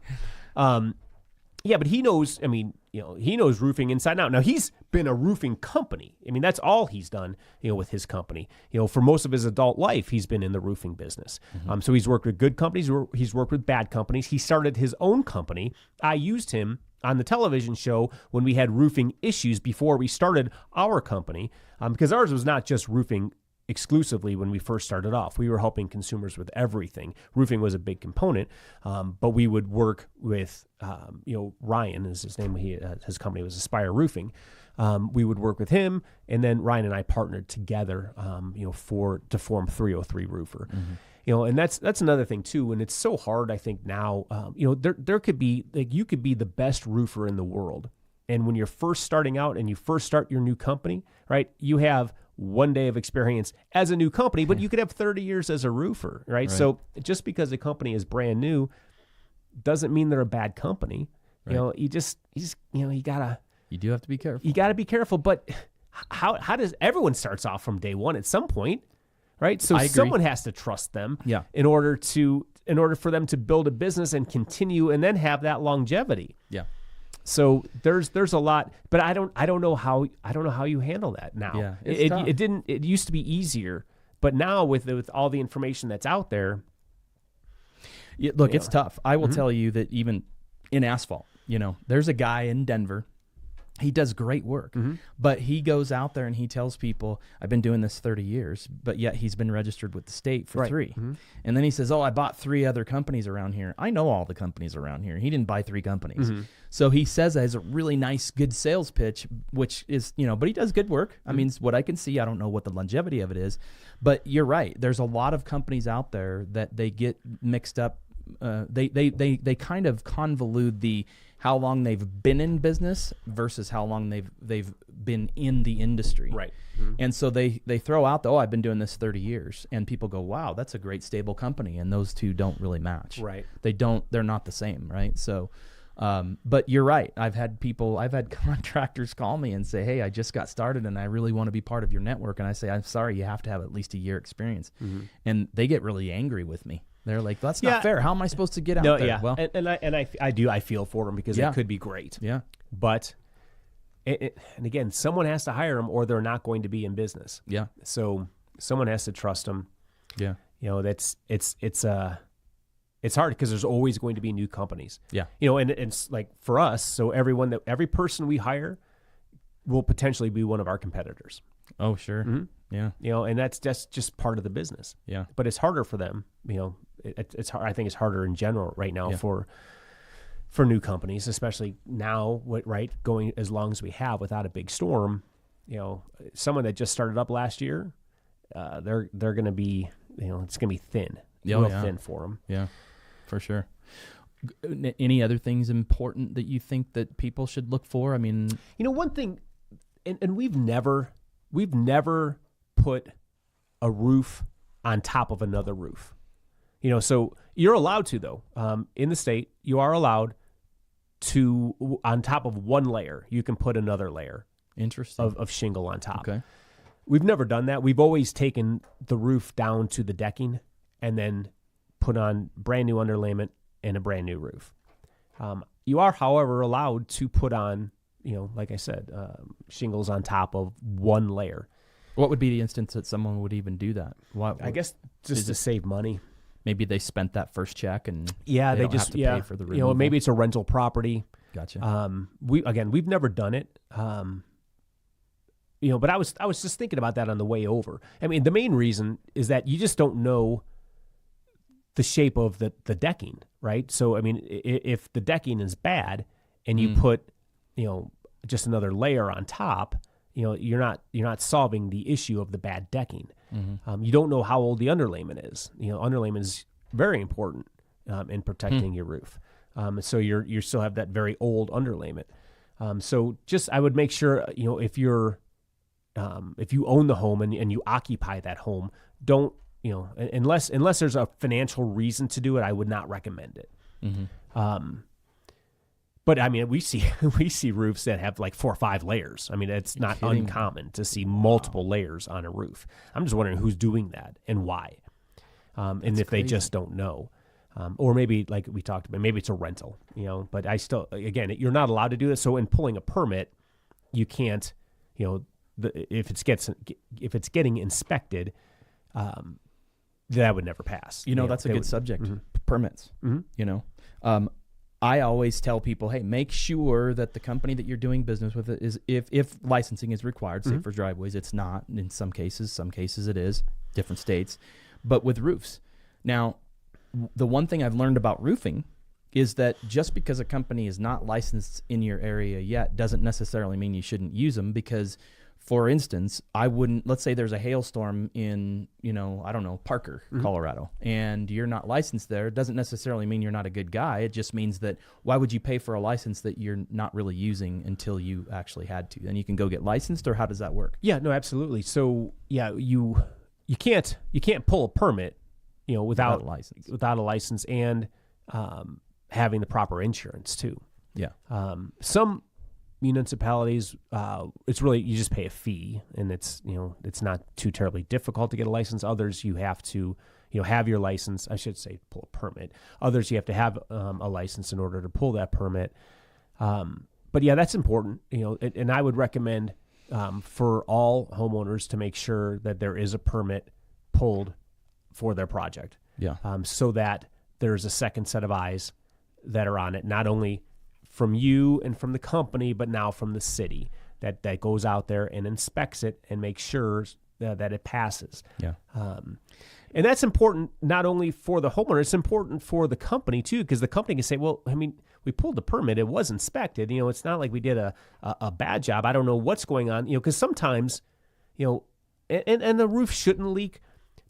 But he knows, he knows roofing inside and out. Now, he's been a roofing company. That's all he's done, with his company. For most of his adult life, he's been in the roofing business. Mm-hmm. So he's worked with good companies. He's worked with bad companies. He started his own company. I used him on the television show when we had roofing issues before we started our company, because ours was not just roofing exclusively when we first started off. We were helping consumers with everything. Roofing was a big component, but we would work with, Ryan is his name. His company was Aspire Roofing. We would work with him, and then Ryan and I partnered together, to form 303 Roofer. Mm-hmm. And that's another thing too. And it's so hard, I think now, there could be, you could be the best roofer in the world. And when you're first starting out and you first start your new company, right, you have 1 day of experience as a new company, but you could have 30 years as a roofer, right? So just because a company is brand new doesn't mean they're a bad company. Right. You do have to be careful. You got to be careful, but how does everyone starts off from day one at some point, right? So someone has to trust them in order for them to build a business and continue and then have that longevity. Yeah. So there's a lot, but I don't know how you handle that now. Yeah, it used to be easier, but now with all the information that's out there, it's tough. I will tell you that even in asphalt, there's a guy in Denver. He does great work, but he goes out there and he tells people, I've been doing this 30 years, but yet he's been registered with the state for 3. Mm-hmm. And then he says, I bought 3 other companies around here. I know all the companies around here. He didn't buy 3 companies. Mm-hmm. So he says that has a really nice, good sales pitch, which is, but he does good work. I mean, what I can see, I don't know what the longevity of it is, but you're right. There's a lot of companies out there that they get mixed up. They kind of convolute how long they've been in business versus how long they've been in the industry. Right. Mm-hmm. And so they throw out I've been doing this 30 years, and people go, wow, that's a great stable company. And those two don't really match. Right. They're not the same. Right. So, but you're right. I've had contractors call me and say, hey, I just got started and I really want to be part of your network. And I say, I'm sorry, you have to have at least a year experience. Mm-hmm. And they get really angry with me. They're like, that's not fair. How am I supposed to get out there? Yeah. Well, I feel for them because it could be great. Yeah. But, and again, someone has to hire them or they're not going to be in business. Yeah. So someone has to trust them. Yeah. It's hard because there's always going to be new companies. Yeah. And it's like for us, so every person we hire will potentially be one of our competitors. Oh, sure. Yeah. And that's just part of the business. Yeah. But it's harder for them. It's hard. I think it's harder in general right now for new companies, especially now. Going as long as we have without a big storm. Someone that just started up last year, they're going to be, it's going to be thin, real thin for them. Yeah, for sure. Any other things important that you think that people should look for? I mean, one thing, and we've never put a roof on top of another roof. So you're allowed to, though. In the state, you are allowed to, on top of one layer, you can put another layer. Interesting. Of shingle on top. Okay. We've never done that. We've always taken the roof down to the decking and then put on brand new underlayment and a brand new roof. You are, however, allowed to put on, like I said, shingles on top of one layer. What would be the instance that someone would even do that? I guess just to save money. Maybe they spent that first check and they don't just have to pay for the removal. Maybe it's a rental property. Gotcha. We've never done it. But I was just thinking about that on the way over. I mean, the main reason is that you just don't know the shape of the decking, right? So, I mean, if the decking is bad and you put, just another layer on top, you're not solving the issue of the bad decking. You don't know how old the underlayment is. Underlayment is very important in protecting your roof. So you still have that very old underlayment. So just I would make sure, if you own the home and you occupy that home, don't, unless there's a financial reason to do it, I would not recommend it. But I mean, we see roofs that have like 4 or 5 layers. I mean, it's not uncommon to see multiple layers on a roof. I'm just wondering who's doing that and why, and if they just don't know. Or maybe, like we talked about, maybe it's a rental, but I still, again, you're not allowed to do this. So in pulling a permit, you can't, if it's getting inspected, that would never pass. That's a good subject. Permits. I always tell people, hey, make sure that the company that you're doing business with is, if licensing is required, say for driveways, it's not in some cases it is, different states, but with roofs. Now, the one thing I've learned about roofing is that just because a company is not licensed in your area yet doesn't necessarily mean you shouldn't use them, because, for instance, let's say there's a hailstorm in, Parker, Colorado, and you're not licensed there. It doesn't necessarily mean you're not a good guy. It just means that why would you pay for a license that you're not really using until you actually had to? Then you can go get licensed, or how does that work? Yeah, no, absolutely. So, yeah, you can't pull a permit, without a license and having the proper insurance too. Yeah. Some municipalities, it's really, you just pay a fee, and it's not too terribly difficult to get a license. Others, you have to have your license. I should say pull a permit. Others, you have to have a license in order to pull that permit. But yeah, that's important. And I would recommend for all homeowners to make sure that there is a permit pulled for their project. Yeah. So that there's a second set of eyes that are on it, not only from you and from the company, but now from the city that goes out there and inspects it and makes sure that it passes. Yeah. And that's important not only for the homeowner, it's important for the company too, because the company can say, well, I mean, we pulled the permit, it was inspected. It's not like we did a bad job. I don't know what's going on, because sometimes, and the roof shouldn't leak,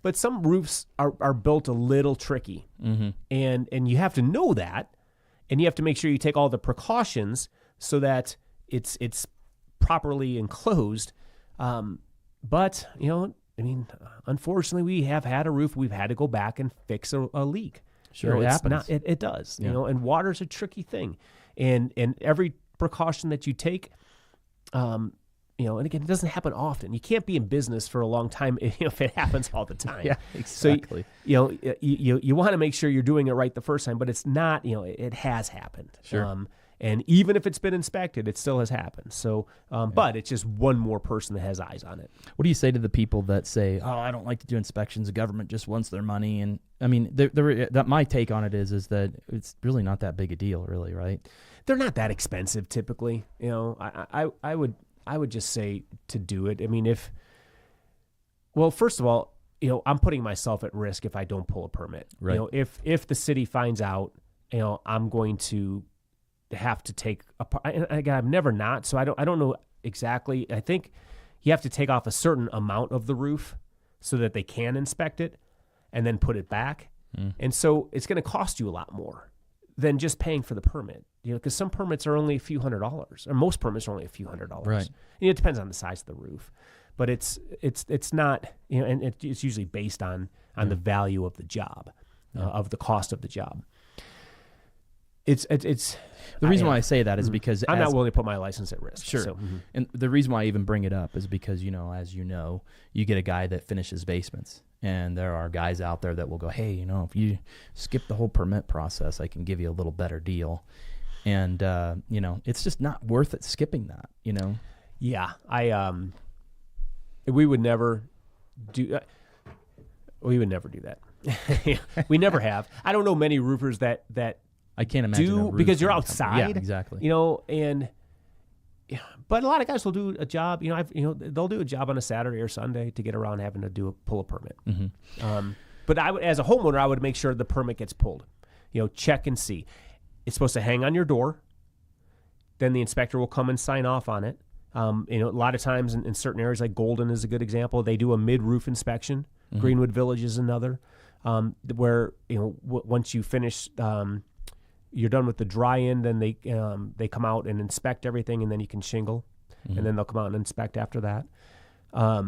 but some roofs are built a little tricky. And you have to know that. And you have to make sure you take all the precautions so that it's properly enclosed. But, unfortunately, we have had a roof we've had to go back and fix a leak. Sure, it happens. It does. And water's a tricky thing. And every precaution that you take, and again, it doesn't happen often. You can't be in business for a long time if it happens all the time. Yeah, exactly. So, you want to make sure you're doing it right the first time, but it's not, it has happened. Sure. And even if it's been inspected, it still has happened. So, but it's just one more person that has eyes on it. What do you say to the people that say, oh, I don't like to do inspections. The government just wants their money. And I mean, that my take on it is that it's really not that big a deal, really, right? They're not that expensive typically. I would I would just say to do it. I mean, first of all, I'm putting myself at risk if I don't pull a permit. Right. If the city finds out, I'm going to have to take and again, I've never not, so I don't know exactly. I think you have to take off a certain amount of the roof so that they can inspect it and then put it back. And so it's going to cost you a lot more than just paying for the permit, because some permits are only a few $100s, or most permits are only a few $100s. Right. It depends on the size of the roof, but it's not, and it's usually based on the value of the job, of the cost of the job. It's the reason why I say that is because I'm not willing to put my license at risk. Sure. So, And the reason why I even bring it up is because, as you get a guy that finishes basements, and there are guys out there that will go, hey, if you skip the whole permit process, I can give you a little better deal. And, it's just not worth it skipping that, Yeah. We would never do that. We never have. I don't know many roofers that I can't imagine because you're outside. Yeah, exactly. But a lot of guys will do a job. They'll do a job on a Saturday or Sunday to get around having to pull a permit. Mm-hmm. But as a homeowner, I would make sure the permit gets pulled. Check and see. It's supposed to hang on your door. Then the inspector will come and sign off on it. A lot of times in certain areas, like Golden is a good example, they do a mid-roof inspection. Mm-hmm. Greenwood Village is another, where once you finish. You're done with the dry end, then they come out and inspect everything, and then you can shingle, and then they'll come out and inspect after that. I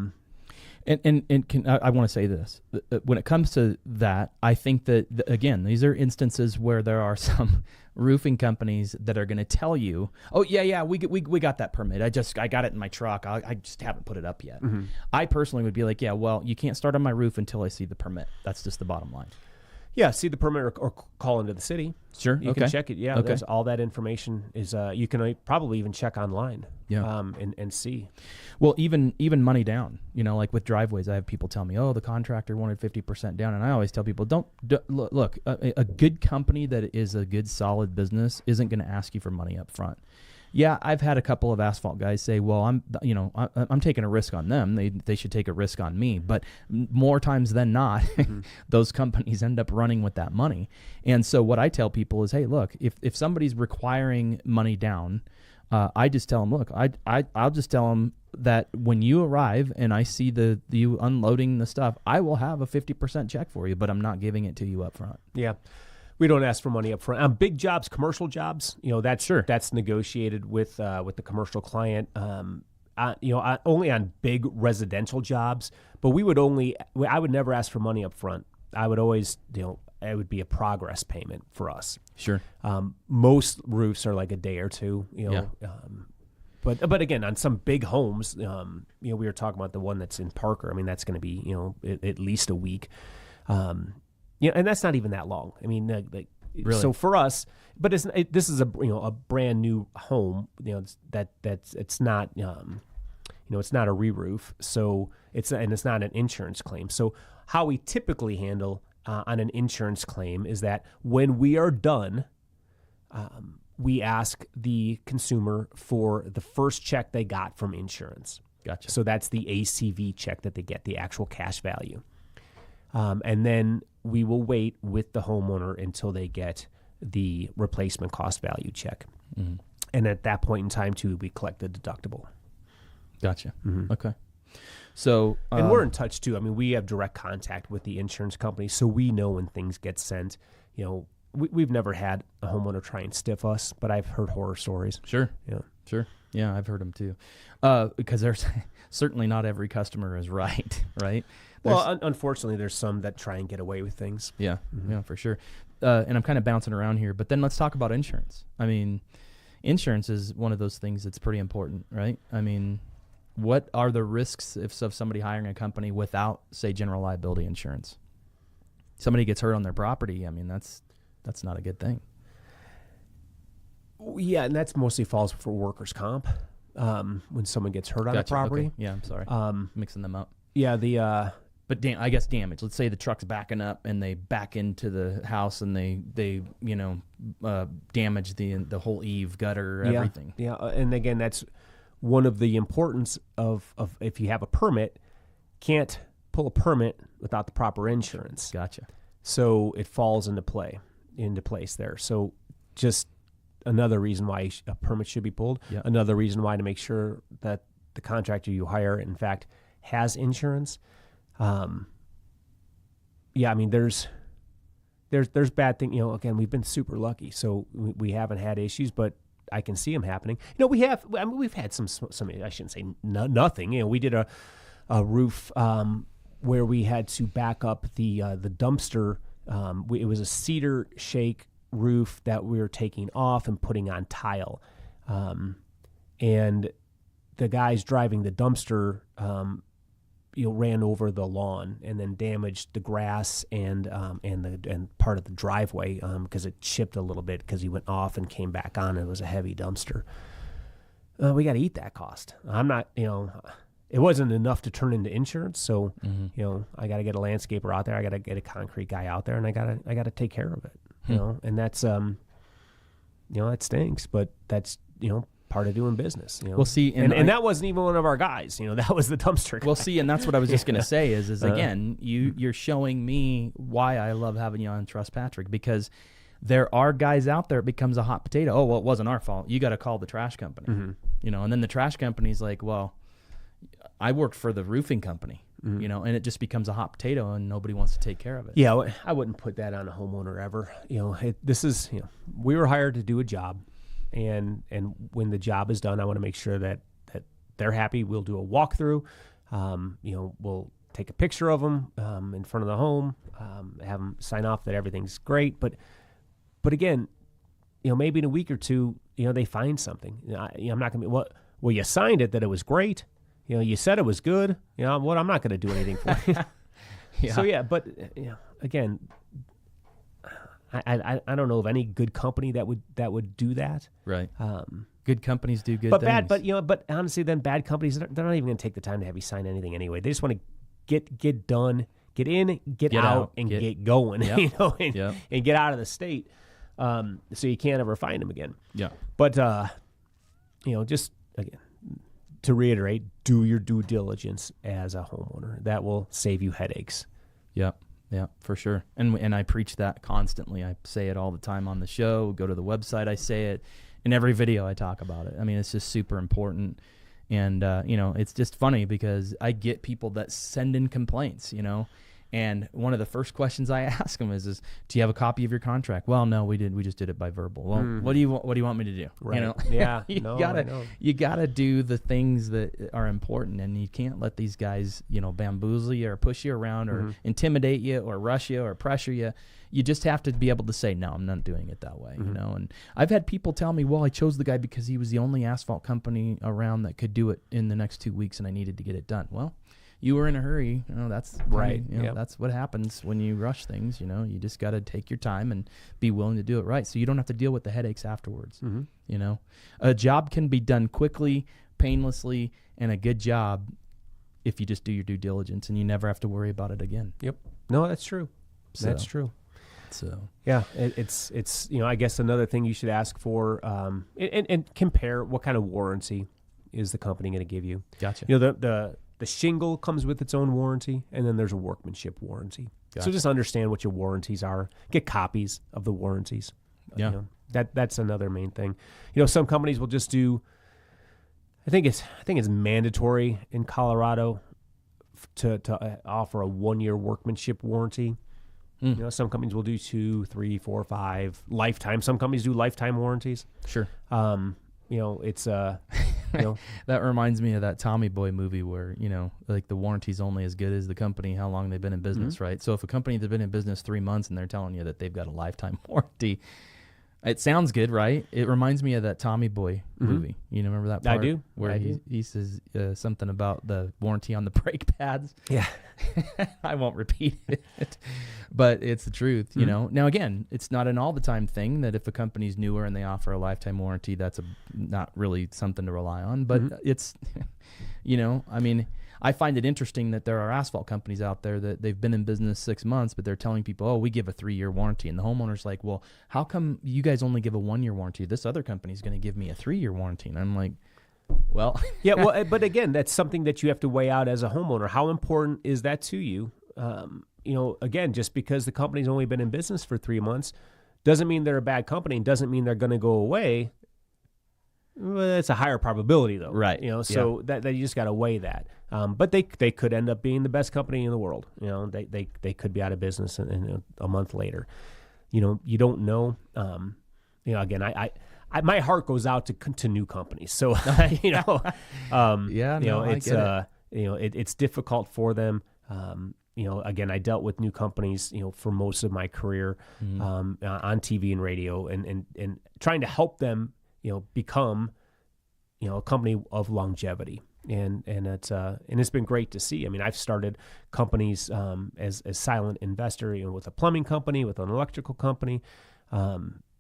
want to say this. When it comes to that, I think that, again, these are instances where there are some roofing companies that are going to tell you, oh, yeah, we got that permit. I got it in my truck. I just haven't put it up yet. Mm-hmm. I personally would be like, yeah, well, you can't start on my roof until I see the permit. That's just the bottom line. Yeah, see the permit or call into the city. Sure, you can check it. Yeah, there's all that information is. You can probably even check online. Yeah, and see. Well, even money down. Like with driveways, I have people tell me, "Oh, the contractor wanted 50% down," and I always tell people, "Don't look. A good company that is a good, solid business isn't going to ask you for money up front." Yeah, I've had a couple of asphalt guys say, "Well, I'm taking a risk on them. They should take a risk on me." But more times than not, those companies end up running with that money. And so what I tell people is, "Hey, look, if somebody's requiring money down, I just tell them, look, I'll just tell them that when you arrive and I see you unloading the stuff, I will have a 50% check for you, but I'm not giving it to you up front." Yeah. We don't ask for money up front. On big jobs, commercial jobs, that's negotiated with the commercial client. Only on big residential jobs. But I would never ask for money up front. I would always, it would be a progress payment for us. Sure. Most roofs are like a day or two. But again, on some big homes, we were talking about the one that's in Parker. I mean, that's going to be at least a week. And that's not even that long. I mean, really? So for us, but this is a brand new home. It's not it's not a re-roof. So it's not an insurance claim. So how we typically handle on an insurance claim is that when we are done, we ask the consumer for the first check they got from insurance. Gotcha. So that's the ACV check that they get, the actual cash value. And then we will wait with the homeowner until they get the replacement cost value check. Mm-hmm. And at that point in time, too, we collect the deductible. Gotcha. Mm-hmm. Okay. So, and we're in touch, too. I mean, we have direct contact with the insurance company, so we know when things get sent. We've never had a homeowner try and stiff us, but I've heard horror stories. Sure. Yeah. Sure. Yeah, I've heard them, too. Because there's certainly not every customer is right, right? Unfortunately, there's some that try and get away with things. Yeah, yeah, for sure. And I'm kind of bouncing around here, but then let's talk about insurance. I mean, insurance is one of those things that's pretty important, right? I mean, what are the risks of somebody hiring a company without, say, general liability insurance? Somebody gets hurt on their property. I mean, that's not a good thing. Yeah, and that's mostly falls for workers' comp when someone gets hurt on a property. Okay. Yeah, I'm sorry. Mixing them up. Yeah, But I guess damage. Let's say the truck's backing up and they back into the house and they damage the whole eave, gutter, everything. Yeah, and again, that's one of the importance of if you have a permit, can't pull a permit without the proper insurance. Gotcha. So it falls into place there. So just another reason why a permit should be pulled. Yep. Another reason why to make sure that the contractor you hire, in fact, has insurance. Yeah, I mean, there's bad thing. Again, we've been super lucky, so we haven't had issues, but I can see them happening. We've had some. I shouldn't say nothing. We did a roof where we had to back up the dumpster. It was a cedar shake roof that we were taking off and putting on tile, and the guys driving the dumpster ran over the lawn and then damaged the grass and part of the driveway because it chipped a little bit because he went off and came back on. It was a heavy dumpster. We got to eat that cost. I'm not, it wasn't enough to turn into insurance. So, I got to get a landscaper out there. I got to get a concrete guy out there, and I got to take care of it. And that's that stinks, but that's part of doing business. We'll see, and that wasn't even one of our guys. That was the dumpster guy. We'll see, and that's what I was just going to say is again, you're showing me why I love having you on Trust Patrick, because there are guys out there, it becomes a hot potato. Oh, well, it wasn't our fault. You got to call the trash company. And then the trash company's like, well, I worked for the roofing company. And it just becomes a hot potato, and nobody wants to take care of it. Yeah, I wouldn't put that on a homeowner ever. We were hired to do a job. And when the job is done, I want to make sure that they're happy. We'll do a walkthrough. We'll take a picture of them in front of the home, have them sign off that everything's great. But again, maybe in a week or two, they find something. I'm not going to be, well, you signed it that it was great. You said it was good. I'm not going to do anything for you. Yeah. So, but again, I don't know of any good company that would do that. Right. Good companies do good things. But honestly, then bad companies, they're not even going to take the time to have you sign anything anyway. They just want to get done, get in, get out, and get going. Yep. And get out of the state. So you can't ever find them again. Yeah. But just again, to reiterate, do your due diligence as a homeowner. That will save you headaches. Yep. Yeah, for sure. And I preach that constantly. I say it all the time on the show. Go to the website. I say it in every video. I talk about it. I mean, it's just super important. And, it's just funny because I get people that send in complaints, and one of the first questions I ask them is, do you have a copy of your contract? Well, no, we just did it by verbal. Well, what do you want me to do? Right. Yeah. you gotta do the things that are important, and you can't let these guys, bamboozle you or push you around or intimidate you or rush you or pressure you. You just have to be able to say, no, I'm not doing it that way, And I've had people tell me, well, I chose the guy because he was the only asphalt company around that could do it in the next 2 weeks, and I needed to get it done. Well, you were in a hurry. That's right. That's what happens when you rush things. You just got to take your time and be willing to do it right, so you don't have to deal with the headaches afterwards. A job can be done quickly, painlessly, and a good job if you just do your due diligence, and you never have to worry about it again. Yep. No, that's true. That's true. So yeah, it's I guess another thing you should ask for and compare what kind of warranty is the company going to give you. Gotcha. The shingle comes with its own warranty, and then there's a workmanship warranty. Gotcha. So just understand what your warranties are. Get copies of the warranties. Yeah. That's another main thing. Some companies will just do. I think it's mandatory in Colorado to offer a 1-year workmanship warranty. Some companies will do 2, 3, 4, 5 lifetime. Some companies do lifetime warranties. Sure. It's that reminds me of that Tommy Boy movie where, like the warranty's only as good as the company, how long they've been in business, right? So if a company that's been in business 3 months and they're telling you that they've got a lifetime warranty, it sounds good, right? It reminds me of that Tommy Boy movie. You remember that part? I do. Where he says something about the warranty on the brake pads. Yeah. I won't repeat it, but it's the truth, Now, again, it's not an all-the-time thing that if a company's newer and they offer a lifetime warranty, that's not really something to rely on. But it's, I find it interesting that there are asphalt companies out there that they've been in business 6 months, but they're telling people, oh, we give a 3-year warranty. And the homeowner's like, well, how come you guys only give a 1-year warranty? This other company's going to give me a 3-year warranty. And I'm like, Well, yeah. Well, but again, that's something that you have to weigh out as a homeowner. How important is that to you? Again, just because the company's only been in business for 3 months doesn't mean they're a bad company and doesn't mean they're going to go away. Well, it's a higher probability, though, right? So that you just got to weigh that. But they could end up being the best company in the world. They could be out of business in a month later. You don't know. Again, I my heart goes out to new companies. So it's difficult for them. Again, I dealt with new companies, for most of my career, on TV and radio, and trying to help them, become, a company of longevity. And it's been great to see. I mean, I've started companies as a silent investor, with a plumbing company, with an electrical company.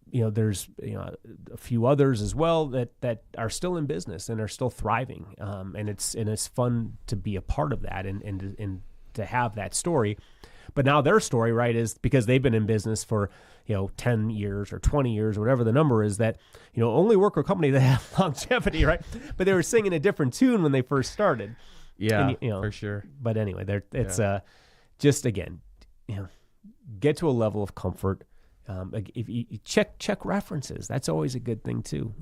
There's a few others as well that are still in business and are still thriving. And it's fun to be a part of that and to have that story. But now their story, right, is because they've been in business for 10 years or 20 years or whatever the number is, that only work with companies that have longevity, right? But they were singing a different tune when they first started. Yeah, for sure. But anyway, it's just, again, get to a level of comfort. If you check references, that's always a good thing too.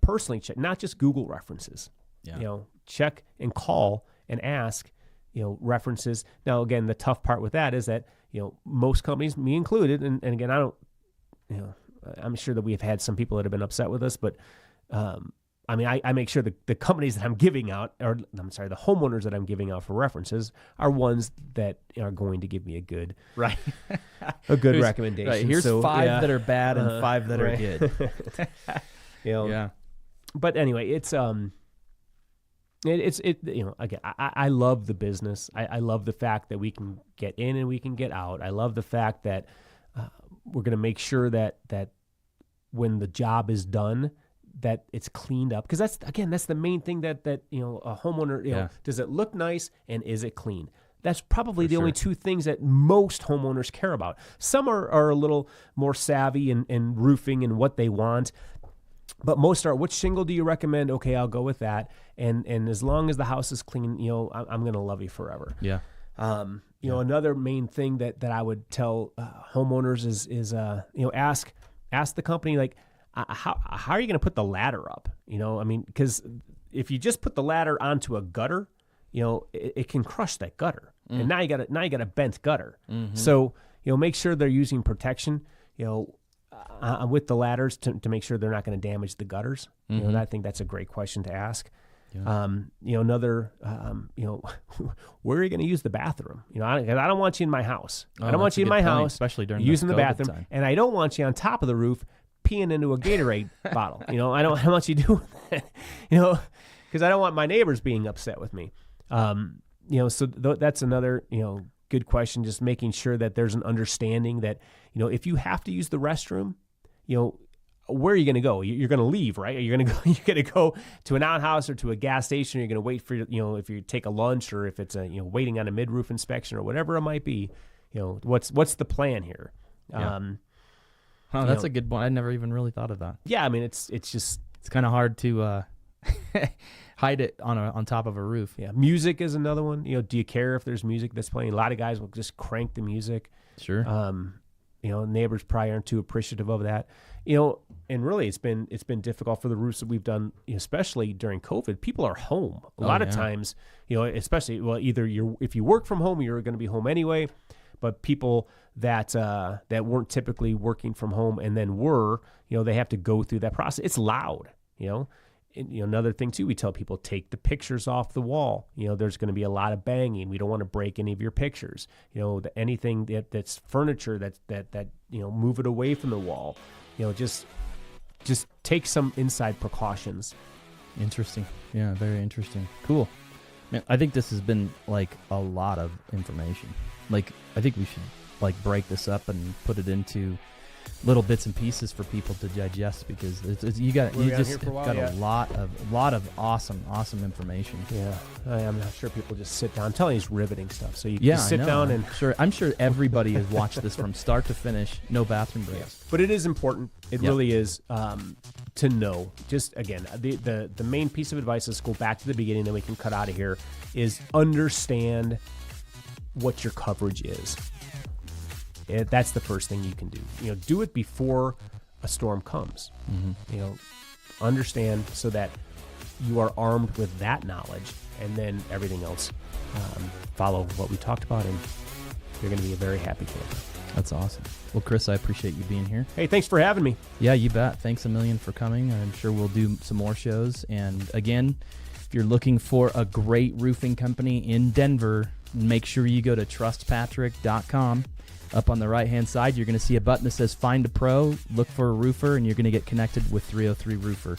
Personally check, not just Google references. Check and call and ask. References. Now, again, the tough part with that is that, most companies, me included, and again, I don't, I'm sure that we've had some people that have been upset with us, but, I make sure the companies that I'm giving out, the homeowners that I'm giving out for references are ones that are going to give me a good recommendation. Right. Here's 5 that are bad and 5 that are good. Yeah. But anyway, it's again, I love the business. I love the fact that we can get in and we can get out. I love the fact that we're going to make sure that when the job is done, that it's cleaned up. Because that's the main thing that a homeowner, does it look nice and is it clean? That's probably the only 2 things that most homeowners care about. Some are a little more savvy in roofing and what they want. But most are, which shingle do you recommend? Okay, I'll go with that. And as long as the house is clean, I'm going to love you forever. Yeah. Another main thing that I would tell homeowners is ask the company, like, how are you going to put the ladder up? Because if you just put the ladder onto a gutter, it can crush that gutter. And now you got a bent gutter. Mm-hmm. So, make sure they're using protection, with the ladders to make sure they're not going to damage the gutters. Mm-hmm. I think that's a great question to ask. Yeah. Where are you going to use the bathroom? I don't want you in my house. Oh, I don't want you in my house, especially during using the COVID bathroom. time. And I don't want you on top of the roof peeing into a Gatorade bottle. I don't want you doing that, because I don't want my neighbors being upset with me. So that's another, good question. Just making sure that there's an understanding that, if you have to use the restroom, where are you going to go? You're going to leave, right? You're going to go to an outhouse or to a gas station. You're going to wait for, if you take a lunch, or if it's waiting on a mid-roof inspection or whatever it might be, what's the plan here? Yeah. That's a good one. I never even really thought of that. Yeah. I mean, it's kind of hard to hide it on top of a roof. Yeah. Music is another one. Do you care if there's music that's playing? A lot of guys will just crank the music. Sure. Neighbors probably aren't too appreciative of that. And really it's been difficult for the roofs that we've done, especially during COVID. People are home a lot of times, especially, either if you work from home, you're going to be home anyway, but people that weren't typically working from home and then they have to go through that process. It's loud, And, another thing too, we tell people, take the pictures off the wall. There's going to be a lot of banging. We don't want to break any of your pictures. Anything that's furniture that move it away from the wall. Just take some inside precautions. Interesting. Yeah, very interesting. Cool. Man, I think this has been like a lot of information. Like, I think we should break this up and put it into little bits and pieces for people to digest, because you We're down just here for a while, got yeah. a lot of awesome information. Yeah, I'm not sure people just sit down. I'm telling you, it's riveting stuff. So you can Yeah, just sit I know. down and. I'm sure everybody has watched this from start to finish. No bathroom breaks. But it is important. It Yep. really is to know. Just again, the main piece of advice, let's go back to the beginning, then we can cut out of here, is understand what your coverage is. That's the first thing you can do. Do it before a storm comes. Mm-hmm. Understand so that you are armed with that knowledge, and then everything else follow what we talked about, and you're going to be a very happy camper. That's awesome. Well, Chris, I appreciate you being here. Hey, thanks for having me. Yeah, you bet. Thanks a million for coming. I'm sure we'll do some more shows. And again, if you're looking for a great roofing company in Denver, make sure you go to trustpatrick.com. Up on the right-hand side, you're going to see a button that says Find a Pro. Look for a roofer, and you're going to get connected with 303 Roofer.